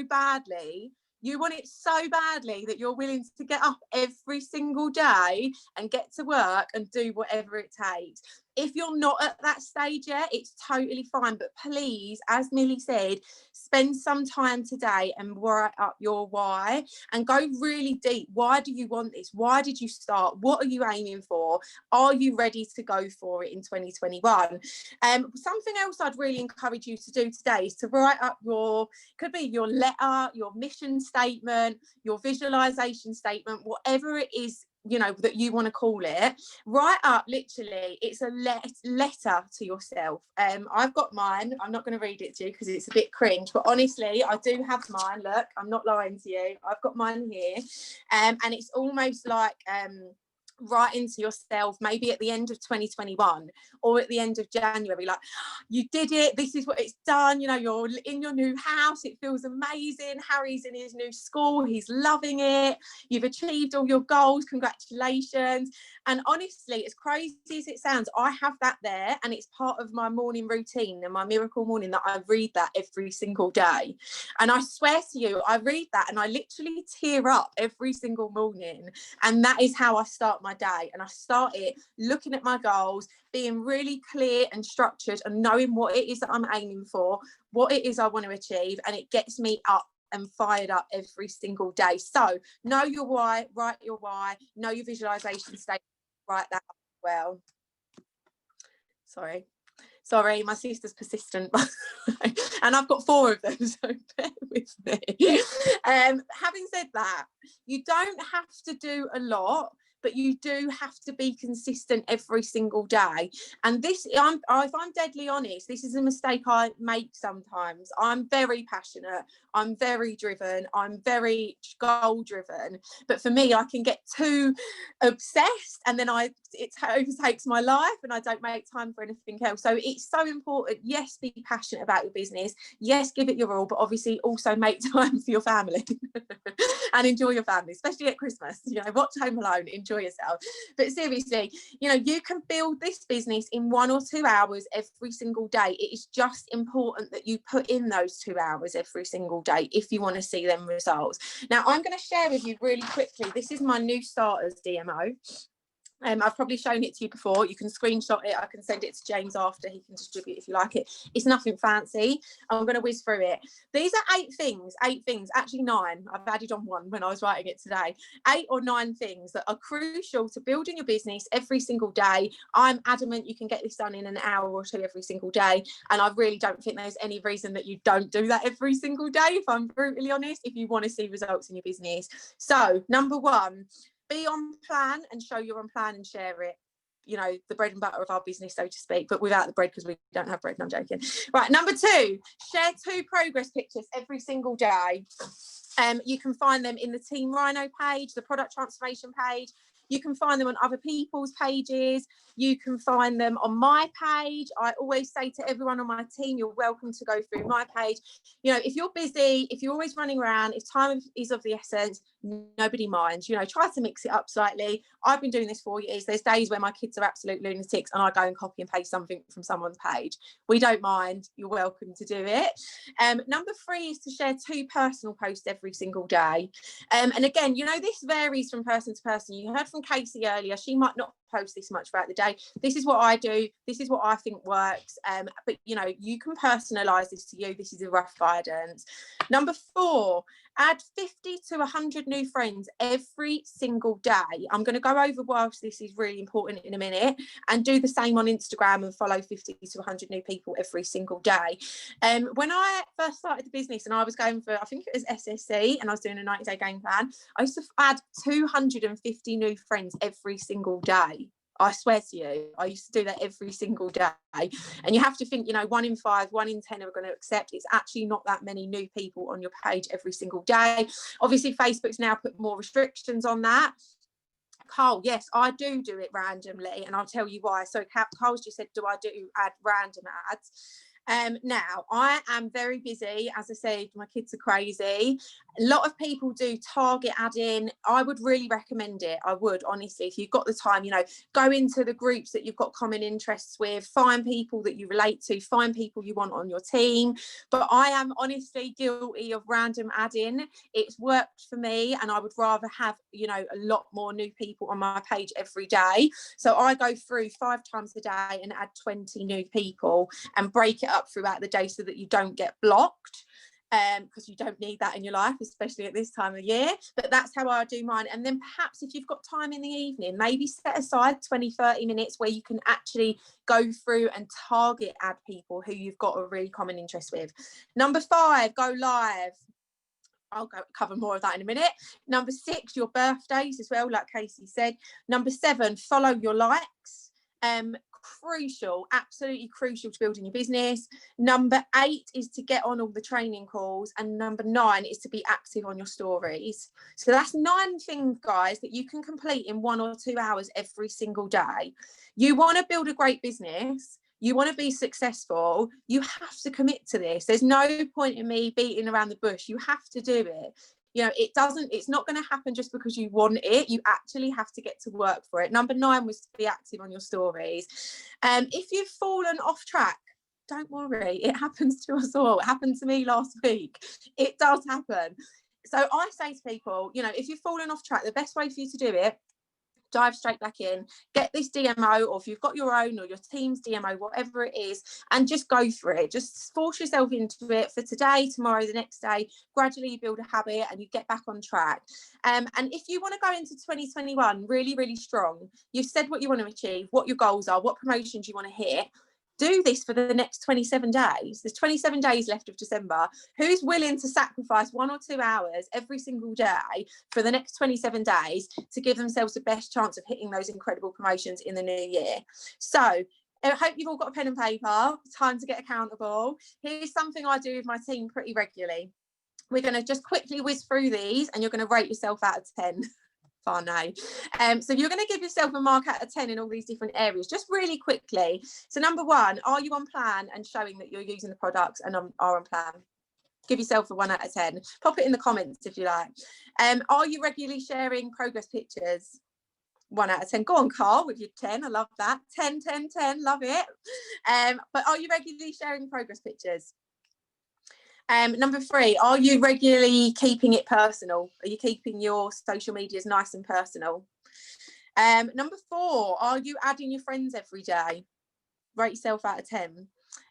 badly? You want it so badly that you're willing to get up every single day and get to work and do whatever it takes. If you're not at that stage yet, it's totally fine. But please, as Millie said, spend some time today and write up your why and go really deep. Why do you want this? Why did you start? What are you aiming for? Are you ready to go for it in 2021? Something else I'd really encourage you to do today is to write up could be your letter, your mission statement, your visualization statement, whatever it is that you want to call it. Write up, literally, it's a letter to yourself. I've got mine. I'm not going to read it to you because it's a bit cringe, but honestly I do have mine. Look, I'm not lying to you, I've got mine here, and it's almost like writing to yourself maybe at the end of 2021 or at the end of January, like, you did it, this is what it's done, you're in your new house, it feels amazing, Harry's in his new school, he's loving it, you've achieved all your goals, congratulations. And honestly, as crazy as it sounds, I have that there, and it's part of my morning routine and my miracle morning that I read that every single day. And I swear to you, I read that and I literally tear up every single morning, and that is how I start my day. And I start it looking at my goals, being really clear and structured and knowing what it is that I'm aiming for, what it is I want to achieve, and it gets me up and fired up every single day. So know your why, write your why, know your visualization state, write that up as well. Sorry, my sister's persistent. And I've got 4 of them, so bear with me. Having said that, you don't have to do a lot, but you do have to be consistent every single day. And this, if I'm deadly honest, this is a mistake I make sometimes. I'm very passionate, I'm very driven, I'm very goal driven, but for me, I can get too obsessed, and then it overtakes my life and I don't make time for anything else. So it's so important, yes, be passionate about your business, yes, give it your all, but obviously also make time for your family and enjoy your family, especially at Christmas. Watch Home Alone, enjoy yourself. But seriously, you can build this business in 1 or 2 hours every single day. It is just important that you put in those 2 hours every single day if you want to see them results. Now, I'm going to share with you really quickly, this is my new starters DMO. I've probably shown it to you before. You can screenshot it. I can send it to James after. He can distribute if you like it. It's nothing fancy. I'm going to whiz through it. These are 8 things, actually 9. I've added on 1 when I was writing it today. 8 or 9 things that are crucial to building your business every single day. I'm adamant you can get this done in an hour or 2 every single day. And I really don't think there's any reason that you don't do that every single day, if I'm brutally honest, if you want to see results in your business. So, number 1, be on plan and show you're on plan and share it. The bread and butter of our business, so to speak, but without the bread because we don't have bread. No, I'm joking. Right, number 2, share 2 progress pictures every single day. You can find them in the Team Rhino page, the product transformation page. You can find them on other people's pages. You can find them on my page. I always say to everyone on my team, you're welcome to go through my page. If you're busy, if you're always running around, if time is of the essence, nobody minds. Try to mix it up slightly. I've been doing this 4 years. There's days where my kids are absolute lunatics and I go and copy and paste something from someone's page. We don't mind. You're welcome to do it. Number 3 is to share 2 personal posts every single day. And again, this varies from person to person. You heard from from Kacy earlier. She might not post this much throughout the day. This is what I do. This is what I think works. But you know, you can personalize this to you. This is a rough guidance. Number 4, add 50 to 100 new friends every single day. I'm going to go over whilst this is really important in a minute, and do the same on Instagram and follow 50 to 100 new people every single day. When I first started the business and I was going for, I think it was SSC, and I was doing a 90-day game plan, I used to add 250 new friends every single day. I swear to you, I used to do that every single day. And you have to think, you know, 1 in 5, 1 in 10 are going to accept. It's actually not that many new people on your page every single day. Obviously, Facebook's now put more restrictions on that. Carl, yes, I do it randomly, and I'll tell you why. So Carl's just said, do I add random ads? Now, I am very busy. As I said, my kids are crazy. A lot of people do target adding. I would really recommend it. I would, honestly, if you've got the time, you know, go into the groups that you've got common interests with, find people that you relate to, find people you want on your team. But I am honestly guilty of random adding. It's worked for me, and I would rather have, you know, a lot more new people on my page every day. So I go through 5 times a day and add 20 new people and break it up throughout the day so that you don't get blocked, because you don't need that in your life, especially at this time of year. But that's how I do mine. And then perhaps if you've got time in the evening, maybe set aside 20-30 minutes where you can actually go through and target add people who you've got a really common interest with. Number 5, go live. I'll cover more of that in a minute. Number 6, your birthdays as well, like Kacy said. Number 7, follow your likes. Crucial, absolutely crucial to building your business. Number 8 is to get on all the training calls, and number 9 is to be active on your stories. So that's 9 things, guys, that you can complete in 1 or 2 hours every single day. You want to build a great business, you want to be successful, you have to commit to this. There's no point in me beating around the bush. You have to do it. You know, it's not going to happen just because you want it. You actually have to get to work for it. Number 9 was to be active on your stories. If you've fallen off track, don't worry. It happens to us all. It happened to me last week. It does happen. So I say to people, you know, if you've fallen off track, the best way for you to do it, dive straight back in, get this DMO, or if you've got your own or your team's DMO, whatever it is, and just go for it. Just force yourself into it for today, tomorrow, the next day. Gradually you build a habit and you get back on track. And if you want to go into 2021 really, really strong, you've said what you want to achieve, what your goals are, what promotions you want to hit. Do this for the next 27 days. There's 27 days left of December. Who's willing to sacrifice 1 or 2 hours every single day for the next 27 days to give themselves the best chance of hitting those incredible promotions in the new year? So I hope you've all got a pen and paper. Time to get accountable. Here's something I do with my team pretty regularly. We're going to just quickly whiz through these, and you're going to rate yourself out of 10. Fun, eh? So you're going to give yourself a mark out of 10 in all these different areas, just really quickly. So number 1, are you on plan and showing that you're using the products and are on plan? Give yourself a 1 out of 10. Pop it in the comments if you like. Are you regularly sharing progress pictures? 1 out of 10. Go on, Carl, with your 10. I love that. 10, 10, 10. Love it. But are you regularly sharing progress pictures? Number 3, are you regularly keeping it personal? Are you keeping your social medias nice and personal? Number 4, are you adding your friends every day? Rate yourself out of 10.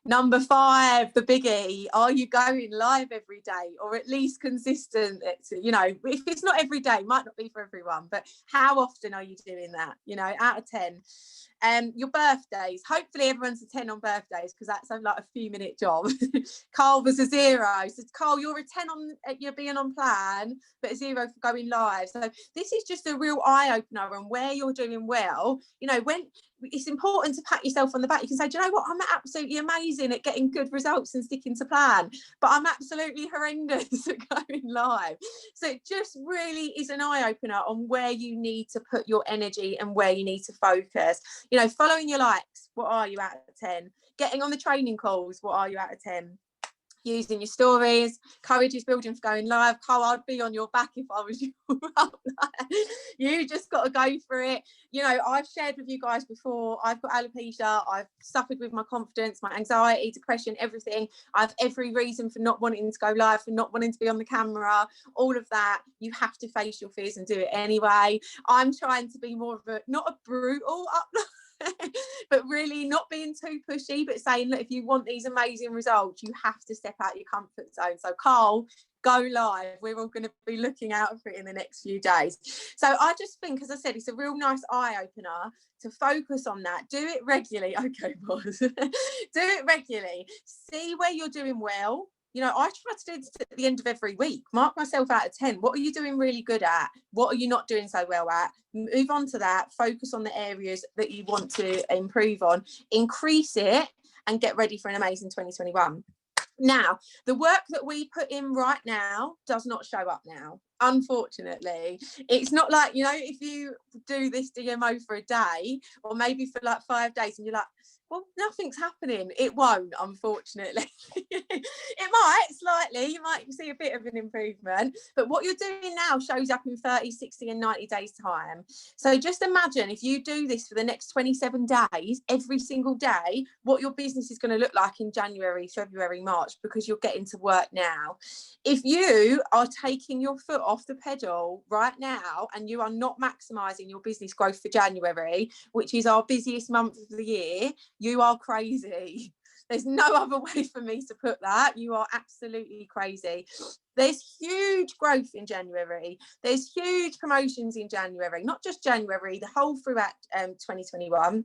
Number 5, the biggie, are you going live every day, or at least consistent? You know, if it's not every day, might not be for everyone, but how often are you doing that? You know, out of 10. Your birthdays, hopefully everyone's a 10 on birthdays, because that's like a few minute job. Carl was a 0. So Carl, you're a 10 on you're being on plan, but a 0 for going live. So this is just a real eye-opener on where you're doing well. You know, when it's important to pat yourself on the back. You can say, do you know what, I'm absolutely amazing at getting good results and sticking to plan, but I'm absolutely horrendous at going live. So it just really is an eye-opener on where you need to put your energy and where you need to focus. You know, following your likes, what are you out of 10? Getting on the training calls, what are you out of 10? using your stories. Courage is building for going live. Carl, I'd be on your back if I was you. You just got to go for it. You know, I've shared with you guys before, I've got alopecia, I've suffered with my confidence, my anxiety, depression, everything. I have every reason for not wanting to go live, for not wanting to be on the camera, all of that. You have to face your fears and do it anyway. I'm trying to be more of a, not a brutal upload, but really not being too pushy, but saying, look, if you want these amazing results, you have to step out your comfort zone. So Carl, go live. We're all going to be looking out for it in the next few days. So I just think, as I said, it's a real nice eye opener to focus on that. Do it regularly. Okay, boss. Do it regularly. See where you're doing well. You know, I try to do this at the end of every week. Mark myself out of 10. What are you doing really good at? What are you not doing so well at? Move on to that. Focus on the areas that you want to improve on. Increase it and get ready for an amazing 2021. Now, the work that we put in right now does not show up now. Unfortunately, it's not like, you know, if you do this DMO for a day or maybe for like 5 days and you're like, well, nothing's happening. It won't, unfortunately. It might slightly, you might see a bit of an improvement, but what you're doing now shows up in 30, 60 and 90 days time. So just imagine if you do this for the next 27 days, every single day, what your business is going to look like in January, February, March, because you're getting to work now. If you are taking your foot off the pedal right now and you are not maximising your business growth for January, which is our busiest month of the year, you are crazy. There's no other way for me to put that. You are absolutely crazy. There's huge growth in January. There's huge promotions in January, not just January, the whole throughout 2021.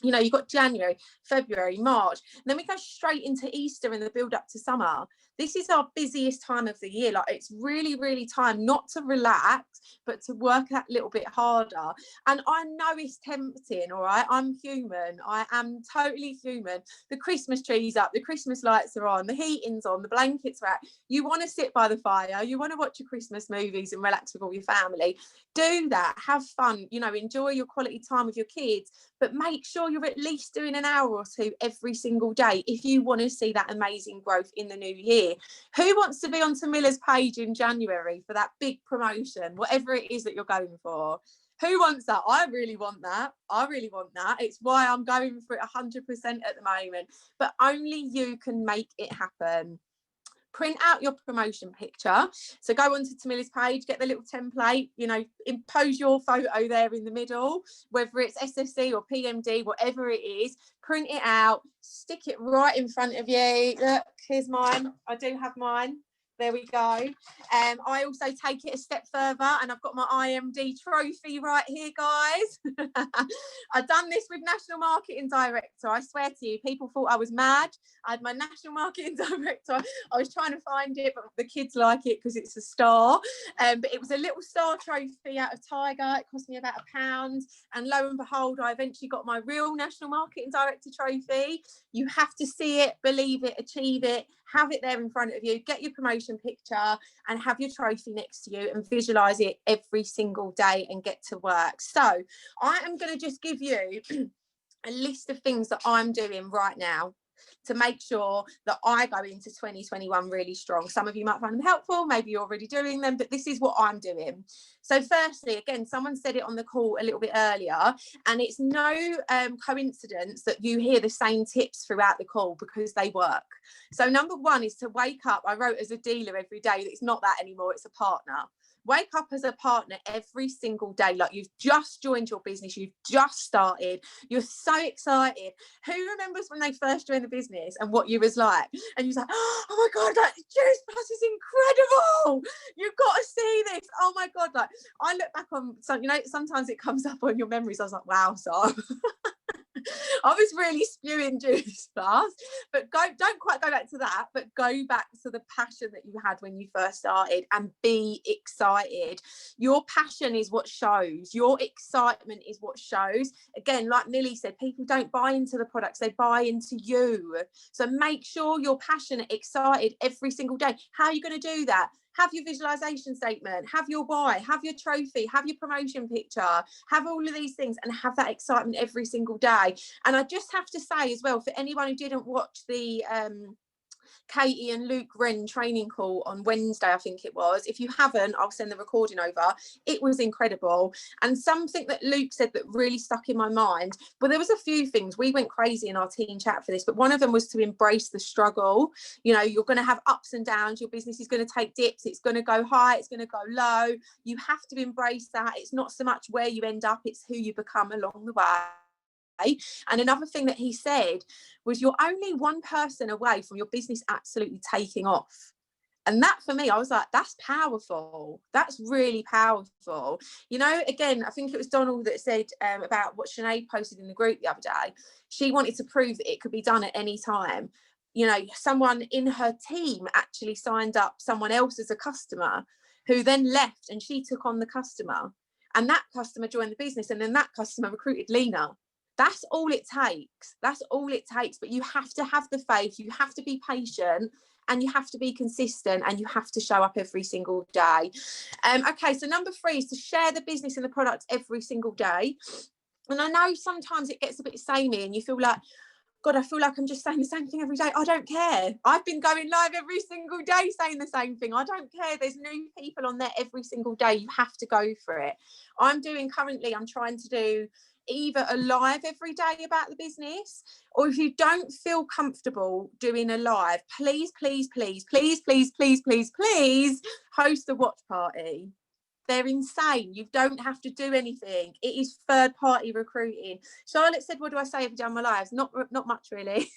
You know, you've got January, February, March, and then we go straight into Easter and the build up to summer. This is our busiest time of the year. Like, it's really, really time not to relax, but to work that little bit harder. And I know it's tempting, all right? I'm human. I am totally human. The Christmas tree's up, the Christmas lights are on, the heating's on, the blankets are out. You want to sit by the fire. You want to watch your Christmas movies and relax with all your family. Do that. Have fun. You know, enjoy your quality time with your kids, but make sure you're at least doing an hour or two every single day if you want to see that amazing growth in the new year. Who wants to be on Tamilla's page in January for that big promotion, whatever it is that you're going for? Who wants that? I really want that. I really want that. It's why I'm going for it 100% at the moment, but only you can make it happen. Print out your promotion picture. So go onto Tamilla's page, get the little template, you know, impose your photo there in the middle, whether it's SSC or PMD, whatever it is, print it out, stick it right in front of you. Look, here's mine. I do have mine. There we go. I also take it a step further and I've got my IMD trophy right here, guys. I've done this with National Marketing Director. I swear to you, people thought I was mad. I had my National Marketing Director. I was trying to find it, but the kids like it because it's a star. But it was a little star trophy out of Tiger. It cost me about £1. And lo and behold, I eventually got my real National Marketing Director trophy. You have to see it, believe it, achieve it, have it there in front of you, get your promotion picture and have your trophy next to you and visualize it every single day and get to work. So I am going to just give you a list of things that I'm doing right now to make sure that I go into 2021 really strong. Some of you might find them helpful, maybe you're already doing them, but this is what I'm doing. So firstly, again, someone said it on the call a little bit earlier, and it's no coincidence that you hear the same tips throughout the call because they work. So number one is to wake up. I wrote as a dealer every day. It's not that anymore, it's a partner. Wake up as a partner every single day, like you've just joined your business, you've just started, you're so excited. Who remembers when they first joined the business and what you was like? And you're like, oh my God, that Juice Plus is incredible. You've got to see this. Oh my God. Like, I look back on some, you know, sometimes it comes up on your memories. I was like, wow, Sara. I was really spewing Juice Plus, but don't quite go back to that, but go back to the passion that you had when you first started and be excited. Your passion is what shows. Your excitement is what shows. Again, like Millie said, people don't buy into the products, they buy into you. So make sure you're passionate, excited every single day. How are you going to do that? Have your visualization statement, have your why, have your trophy, have your promotion picture, have all of these things and have that excitement every single day. And I just have to say as well, for anyone who didn't watch the Katie and Luke Wren training call on Wednesday, I think it was. If you haven't, I'll send the recording over. It was incredible. And something that Luke said that really stuck in my mind, well, there was a few things. We went crazy in our team chat for this, but one of them was to embrace the struggle. You know, you're going to have ups and downs. Your business is going to take dips. It's going to go high. It's going to go low. You have to embrace that. It's not so much where you end up, it's who you become along the way. And another thing that he said was, you're only one person away from your business absolutely taking off. And that, for me, I was like, that's powerful. That's really powerful. You know, again, I think it was Donal that said about what Sinead posted in the group the other day. She wanted to prove that it could be done at any time. You know, someone in her team actually signed up someone else as a customer, who then left, and she took on the customer. And that customer joined the business, and then that customer recruited Lena. That's all it takes. That's all it takes. But you have to have the faith, you have to be patient, and you have to be consistent, and you have to show up every single day. Okay, so number 3 is to share the business and the products every single day. And I know sometimes it gets a bit samey and you feel like, God, I feel like I'm just saying the same thing every day. I don't care. I've been going live every single day saying the same thing. I don't care. There's new people on there every single day. You have to go for it. I'm trying to do either a live every day about the business, or if you don't feel comfortable doing a live, please host a watch party. They're insane. You don't have to do anything. It is third party recruiting. Charlotte said, what do I say every day on my lives? Not much really.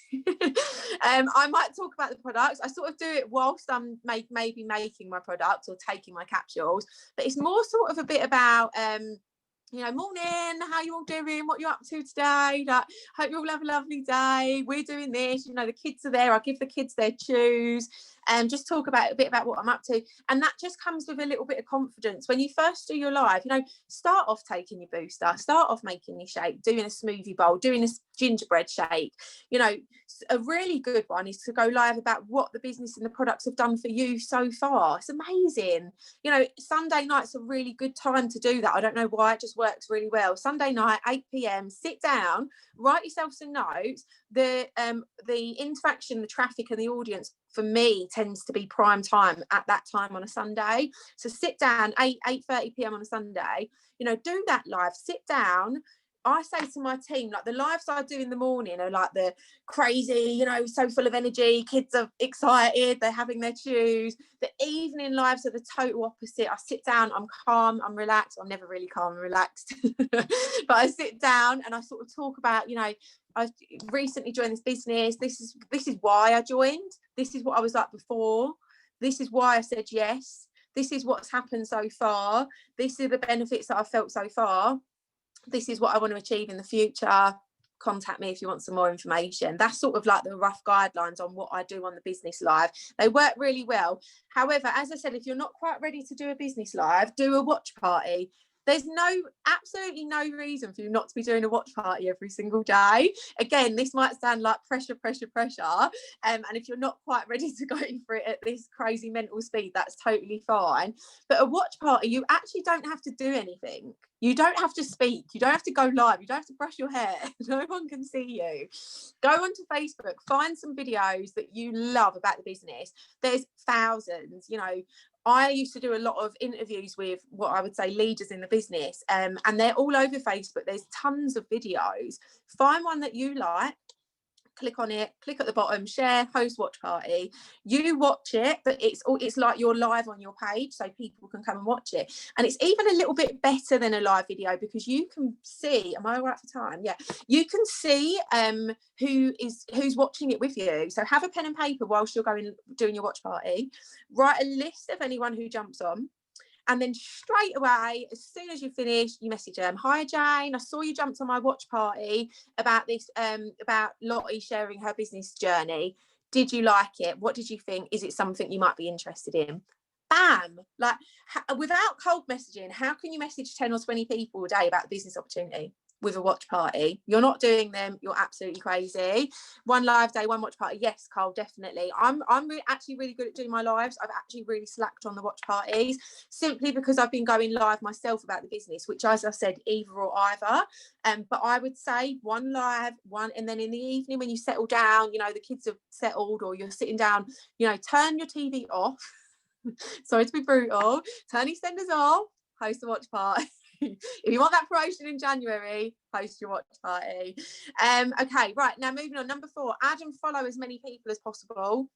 I might talk about the products. I sort of do it whilst I'm maybe making my products or taking my capsules, but it's more sort of a bit about you know, morning, how you all doing, what you're up to today, like, hope you all have a lovely day, we're doing this, you know, the kids are there, I give the kids their chews, and just talk about a bit about what I'm up to. And that just comes with a little bit of confidence. When you first do your live, you know, start off taking your booster, start off making your shake, doing a smoothie bowl, doing a gingerbread shake. You know, a really good one is to go live about what the business and the products have done for you so far. It's amazing. You know, Sunday night's a really good time to do that. I don't know why, it just works really well. Sunday night, 8 p.m, sit down, write yourself some notes. The interaction, the traffic and the audience for me tends to be prime time at that time on a Sunday. So sit down, 8:30 p.m. on a Sunday, you know, do that live, sit down. I say to my team, like, the lives I do in the morning are like the crazy, you know, so full of energy, kids are excited, they're having their chews. The evening lives are the total opposite. I sit down, I'm calm, I'm relaxed. I'm never really calm and relaxed, but I sit down and I sort of talk about, you know, I recently joined this business. This is why I joined. This is what I was like before. This is why I said yes. This is what's happened so far. These are the benefits that I've felt so far. This is what I want to achieve in the future. Contact me if you want some more information. That's sort of like the rough guidelines on what I do on the business live. They work really well. However, as I said, if you're not quite ready to do a business live, do a watch party. There's absolutely no reason for you not to be doing a watch party every single day. Again, this might sound like pressure. And if you're not quite ready to go for it at this crazy mental speed, that's totally fine. But a watch party, you actually don't have to do anything. You don't have to speak. You don't have to go live. You don't have to brush your hair. No one can see you. Go onto Facebook, find some videos that you love about the business. There's thousands, you know. I used to do a lot of interviews with what I would say leaders in the business, and they're all over Facebook. There's tons of videos. Find one that you like, click on it, click at the bottom, share, host watch party. You watch it, but it's like you're live on your page, so people can come and watch it. And it's even a little bit better than a live video because you can see, am I all right for time? Yeah, you can see who's watching it with you. So have a pen and paper whilst you're doing your watch party. Write a list of anyone who jumps on. And then straight away, as soon as you finish, you message them. Hi, Jane, I saw you jumped on my watch party about this, about Lottie sharing her business journey. Did you like it? What did you think? Is it something you might be interested in? Bam! Like, without cold messaging, how can you message 10 or 20 people a day about the business opportunity? with a watch party. You're not doing them, you're absolutely crazy. One live day, one watch party. Yes, Carl, definitely. I'm actually really good at doing my lives. I've actually really slacked on the watch parties, simply because I've been going live myself about the business, which, as I said, either or either. But I would say one live, one, and then in the evening when you settle down, you know, the kids have settled or you're sitting down, you know, turn your TV off. Sorry to be brutal. Turn EastEnders off, host a watch party. If you want that promotion in January, host your watch party. Okay, right, now moving on. Number 4, add and follow as many people as possible.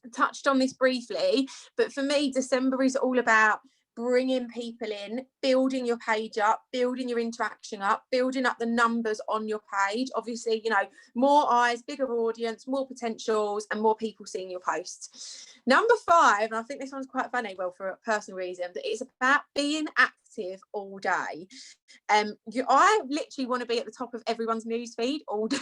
I touched on this briefly, but for me, December is all about bringing people in, building your page up, building your interaction up, building up the numbers on your page. Obviously, you know, more eyes, bigger audience, more potentials, and more people seeing your posts. Number 5, and I think this one's quite funny, well, for a personal reason, but it's about being active all day. I literally want to be at the top of everyone's newsfeed all day.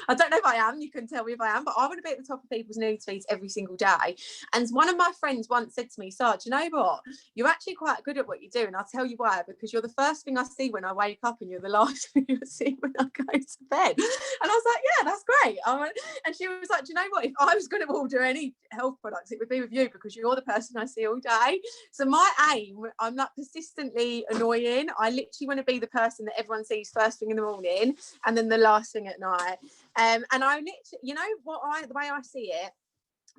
I don't know if I am, you can tell me if I am, but I want to be at the top of people's news feeds every single day. And one of my friends once said to me, Sara, do you know what? You're actually quite good at what you do. And I'll tell you why, because you're the first thing I see when I wake up and you're the last thing I see when I go to bed. And I was like, yeah, that's great. And she was like, do you know what? If I was going to order any health products, it would be with you, because you're the person I see all day. So my aim, I'm like persistently annoying. I literally want to be the person that everyone sees first thing in the morning and then the last thing at night. And I literally, you know what, the way I see it,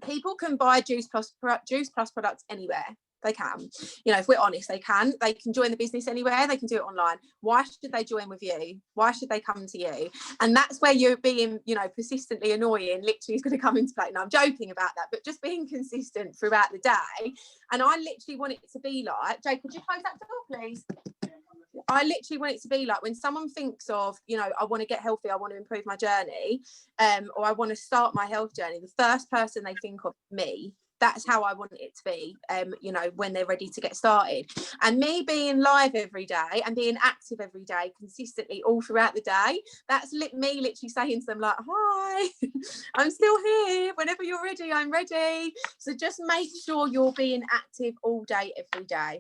people can buy Juice Plus products anywhere. They can, you know, if we're honest, they can join the business anywhere. They can do it online. Why should they join with you? Why should they come to you? And that's where you're being, you know, persistently annoying literally is going to come into play. Now, I'm joking about that, but just being consistent throughout the day. And I literally want it to be like, Jake, could you close that door, please? I literally want it to be like when someone thinks of, you know, I want to get healthy, I want to improve my journey, or I want to start my health journey, the first person they think of me. That's how I want it to be, you know, when they're ready to get started. And me being live every day and being active every day consistently all throughout the day, that's me literally saying to them like, hi, I'm still here. Whenever you're ready, I'm ready. So just make sure you're being active all day, every day.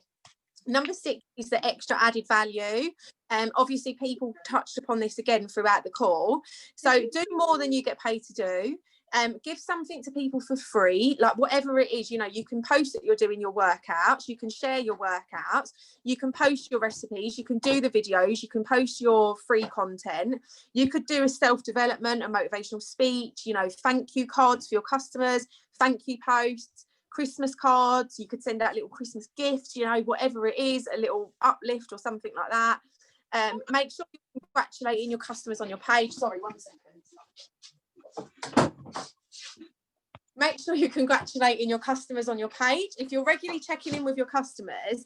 Number 6 is the extra added value. Obviously, people touched upon this again throughout the call. So do more than you get paid to do. Give something to people for free, like whatever it is. You know, you can post that you're doing your workouts, you can share your workouts, you can post your recipes, you can do the videos, you can post your free content, you could do a self-development, a motivational speech, you know, thank you cards for your customers, thank you posts, Christmas cards, you could send out little Christmas gifts, you know, whatever it is, a little uplift or something like that. Make sure you're congratulating your customers on your page. Sorry, 1 second. Make sure you're congratulating your customers on your page. If you're regularly checking in with your customers,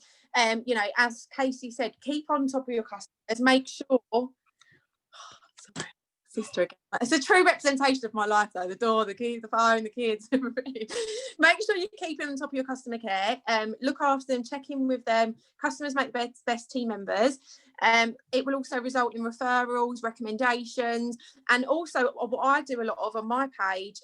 you know, as Kacy said, keep on top of your customers. Make sure. Sister again. It's a true representation of my life though, the door, the key, the phone, the kids. Make sure you keep on top of your customer care, look after them, check in with them. Customers make the best team members. It will also result in referrals, recommendations, and also what I do a lot of on my page,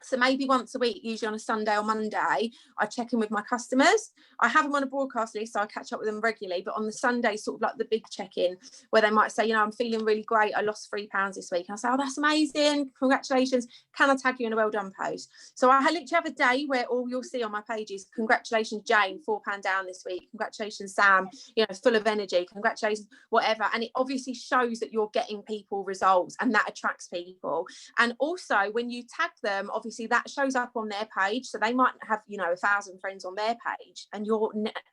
so maybe once a week, usually on a Sunday or Monday, I check in with my customers. I have them on a broadcast list, so I catch up with them regularly. But on the Sunday, sort of like the big check-in, where they might say, you know, I'm feeling really great. I lost 3 pounds this week. And I say, oh, that's amazing. Congratulations. Can I tag you in a well done post? So I literally have a day where all you'll see on my page is, congratulations, Jane, £4 down this week. Congratulations, Sam, you know, full of energy. Congratulations, whatever. And it obviously shows that you're getting people results, and that attracts people. And also when you tag them, obviously that shows up on their page, so they might have, you know, 1,000 friends on their page, and you're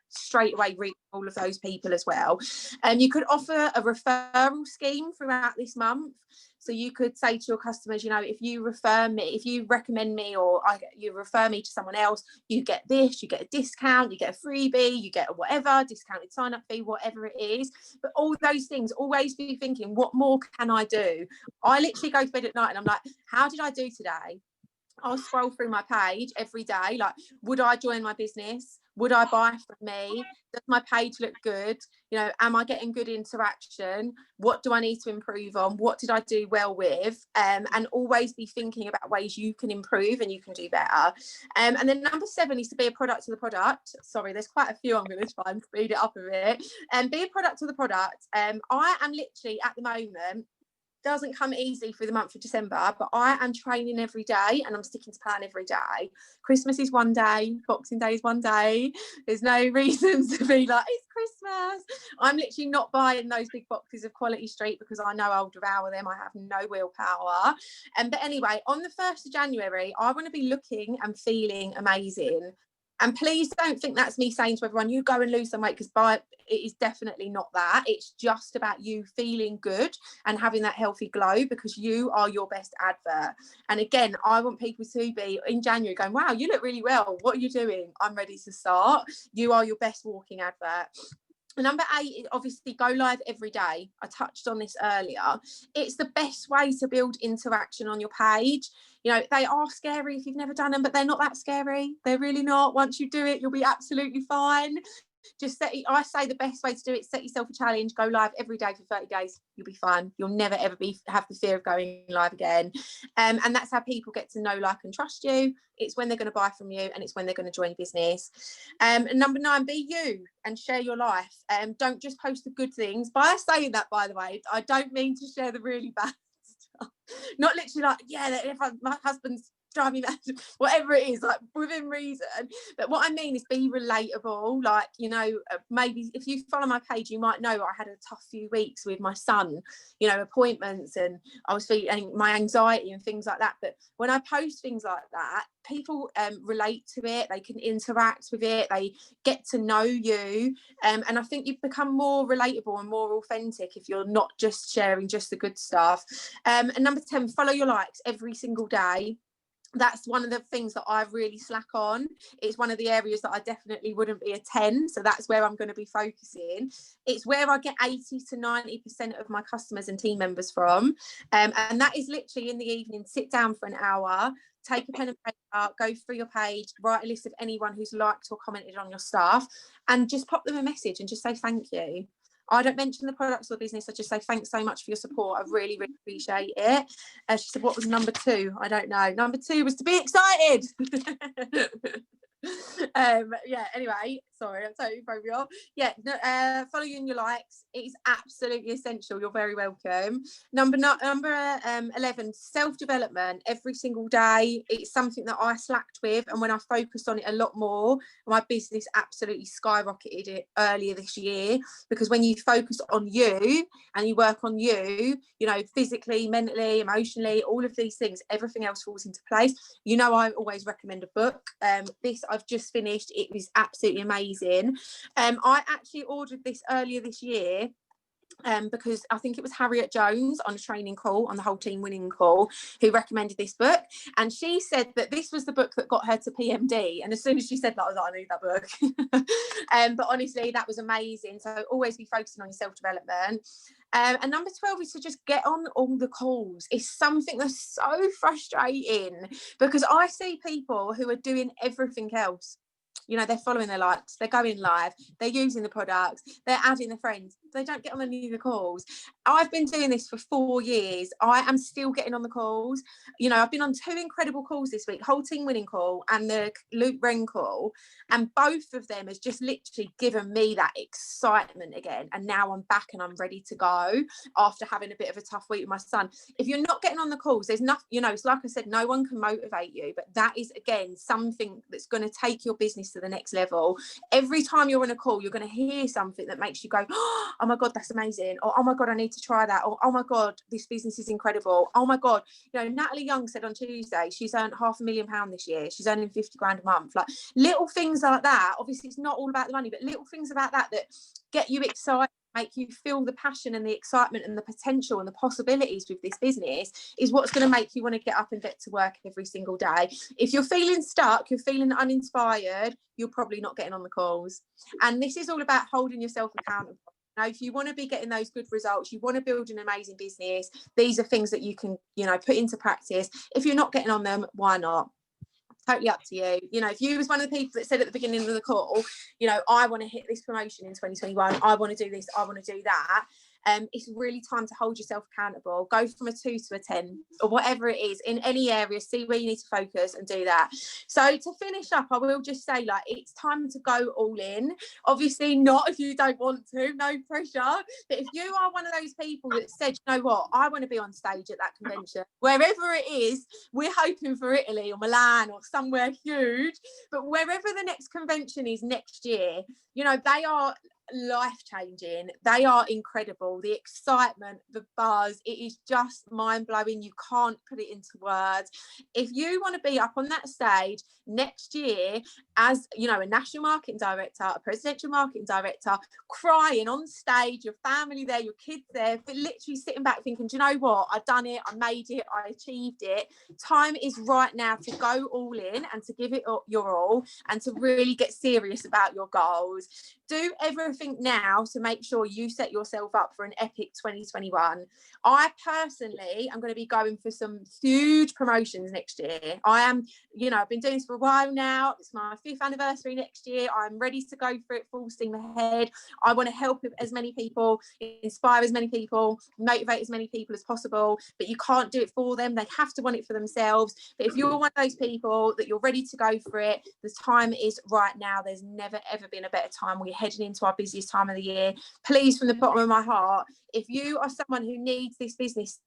straight away reaching all of those people as well. And you could offer a referral scheme throughout this month. So you could say to your customers, you know, if you refer me, if you recommend me, or you refer me to someone else, you get this, you get a discount, you get a freebie, you get a whatever, discounted sign-up fee, whatever it is. But all those things, always be thinking, what more can I do? I literally go to bed at night and I'm like, how did I do today? I'll scroll through my page every day. Like, would I join my business? Would I buy from me? Does my page look good? You know, am I getting good interaction? What do I need to improve on? What did I do well with? And always be thinking about ways you can improve and you can do better. And then number 7 is to be a product of the product. Sorry, there's quite a few. I'm going to try and speed it up a bit. And be a product of the product. I am literally at the moment, doesn't come easy through the month of December, but I am training every day and I'm sticking to plan every day. Christmas is one day, Boxing Day is one day. There's no reason to be like, it's Christmas. I'm literally not buying those big boxes of Quality Street because I know I'll devour them. I have no willpower. But anyway, on the 1st of January, I want to be looking and feeling amazing. And please don't think that's me saying to everyone, you go and lose some weight, because it is definitely not that. It's just about you feeling good and having that healthy glow, because you are your best advert. And again, I want people to be in January going, wow, you look really well. What are you doing? I'm ready to start. You are your best walking advert. Number 8 is obviously go live every day. I touched on this earlier. It's the best way to build interaction on your page. You know, they are scary if you've never done them, but they're not that scary. They're really not. Once you do it, you'll be absolutely fine. Just I say the best way to do it, set yourself a challenge, go live every day for 30 days. You'll be fine. You'll never ever have the fear of going live again. And that's how people get to know, like, and trust you. It's when they're going to buy from you, and it's when they're going to join your business. And number 9, be you and share your life. Don't just post the good things. By saying that, by the way, I don't mean to share the really bad stuff. Not literally like, yeah, if my husband's driving me mad, whatever it is, like, within reason. But what I mean is be relatable. Like, you know, maybe if you follow my page, you might know I had a tough few weeks with my son, you know, appointments, and I was feeling my anxiety and things like that. But when I post things like that, people relate to it, they can interact with it, they get to know you, and I think you become more relatable and more authentic if you're not just sharing just the good stuff. And number 10, follow your likes every single day. That's one of the things that I really slack on. It's one of the areas that I definitely wouldn't be a 10. So that's where I'm going to be focusing. It's where I get 80 to 90% of my customers and team members from. And that is literally in the evening, sit down for an hour, take a pen and paper, go through your page, write a list of anyone who's liked or commented on your stuff, and just pop them a message and just say thank you. I don't mention the products or the business. I just say thanks so much for your support. I really, really appreciate it. She said, what was number 2? I don't know. Number 2 was to be excited. Yeah, anyway, sorry, I'm totally thrown me off. Yeah, follow you in your likes. It is absolutely essential. You're very welcome. Number 11, self-development every single day. It's something that I slacked with, and when I focused on it a lot more, my business absolutely skyrocketed it earlier this year, because when you focus on you and you work on you, you know, physically, mentally, emotionally, all of these things, everything else falls into place. You know, I always recommend a book. This I've just finished. It was absolutely amazing. I actually ordered this earlier this year, because I think it was Harriet Jones on a training call, on the whole team winning call, who recommended this book, and she said that this was the book that got her to PMD. And as soon as she said that, I was like, I need that book. But honestly, that was amazing. So always be focusing on your self-development. And number 12 is to just get on all the calls. It's something that's so frustrating, because I see people who are doing everything else. You know, they're following their likes, they're going live, they're using the products, they're adding their friends. They don't get on any of the calls. I've been doing this for 4 years. I am still getting on the calls. You know, I've been on 2 incredible calls this week, whole team winning call and the Luke Wren call. And both of them has just literally given me that excitement again. And now I'm back and I'm ready to go after having a bit of a tough week with my son. If you're not getting on the calls, there's nothing, you know, it's like I said, no one can motivate you. But that is, again, something that's going to take your business to the next level. Every time you're on a call, you're going to hear something that makes you go, oh my God, that's amazing. Or, oh my God, I need to try that. Or, oh my God, this business is incredible. Oh my God. You know, Natalie Young said on Tuesday, she's earned £500,000 this year. She's earning 50 grand a month. Like, little things like that. Obviously, it's not all about the money, but little things about that get you excited, make you feel the passion and the excitement and the potential and the possibilities with this business, is what's going to make you want to get up and get to work every single day. If you're feeling stuck, you're feeling uninspired, you're probably not getting on the calls. And this is all about holding yourself accountable. if you want to be getting those good results, you want to build an amazing business, these are things that you can, put into practice. If you're not getting on them, why not? Totally up to you. If you was one of the people that said at the beginning of the call, I want to hit this promotion in 2021, I want to do this, I want to do that, it's really time to hold yourself accountable. Go from a 2 to a 10 or whatever it is in any area. See where you need to focus and do that. So to finish up, I will just say, it's time to go all in. Obviously not if you don't want to, no pressure. But if you are one of those people that said, you know what, I want to be on stage at that convention, wherever it is, we're hoping for Italy or Milan or somewhere huge, but wherever the next convention is next year, they are life-changing, they are incredible. The excitement, the buzz, it is just mind-blowing. You can't put it into words. If you want to be up on that stage next year as a national marketing director, a presidential marketing director, crying on stage, your family there, your kids there, but literally sitting back thinking, do you know what, I've done it, I made it, I achieved it, time is right now to go all in and to give it your all and to really get serious about your goals. Do everything now to make sure you set yourself up for an epic 2021. I personally am going to be going for some huge promotions next year. I am, I've been doing this for a while now. It's my 5th anniversary next year. I'm ready to go for it full steam ahead. I want to help as many people, inspire as many people, motivate as many people as possible, but you can't do it for them. They have to want it for themselves. But if you're one of those people that you're ready to go for it, the time is right now. There's never, ever been a better time. We're heading into our busiest time of the year. Please, from the bottom of my heart, if you are someone who needs this business,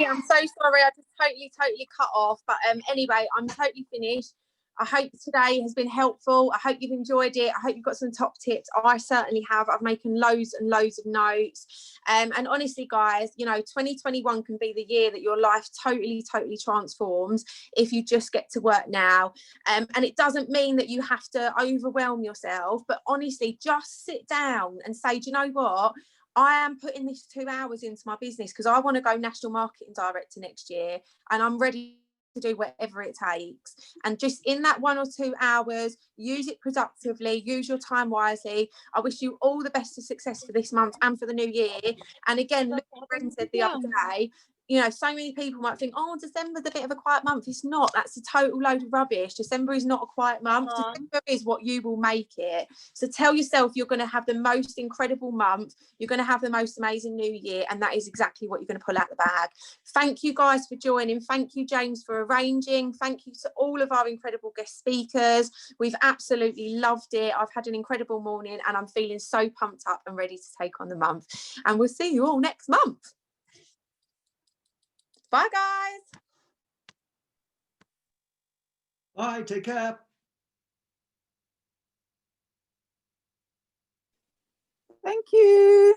I'm so sorry, I just totally cut off. But anyway, I'm totally finished. I hope today has been helpful. I hope you've enjoyed it. I hope you've got some top tips. I certainly have. I've making loads and loads of notes. And honestly, guys, 2021 can be the year that your life totally transforms if you just get to work now. And it doesn't mean that you have to overwhelm yourself, but honestly, just sit down and say, do you know what? I am putting this 2 hours into my business because I want to go national marketing director next year, and I'm ready to do whatever it takes. And just in that 1 or 2 hours, use it productively, use your time wisely. I wish you all the best of success for this month and for the new year. And again, like my friend said the other day, so many people might think, oh, December's a bit of a quiet month. It's not. That's a total load of rubbish. December is not a quiet month. December is what you will make it. So tell yourself you're going to have the most incredible month. You're going to have the most amazing new year. And that is exactly what you're going to pull out the bag. Thank you guys for joining. Thank you, James, for arranging. Thank you to all of our incredible guest speakers. We've absolutely loved it. I've had an incredible morning and I'm feeling so pumped up and ready to take on the month. And we'll see you all next month. Bye, guys. Bye, take care. Thank you.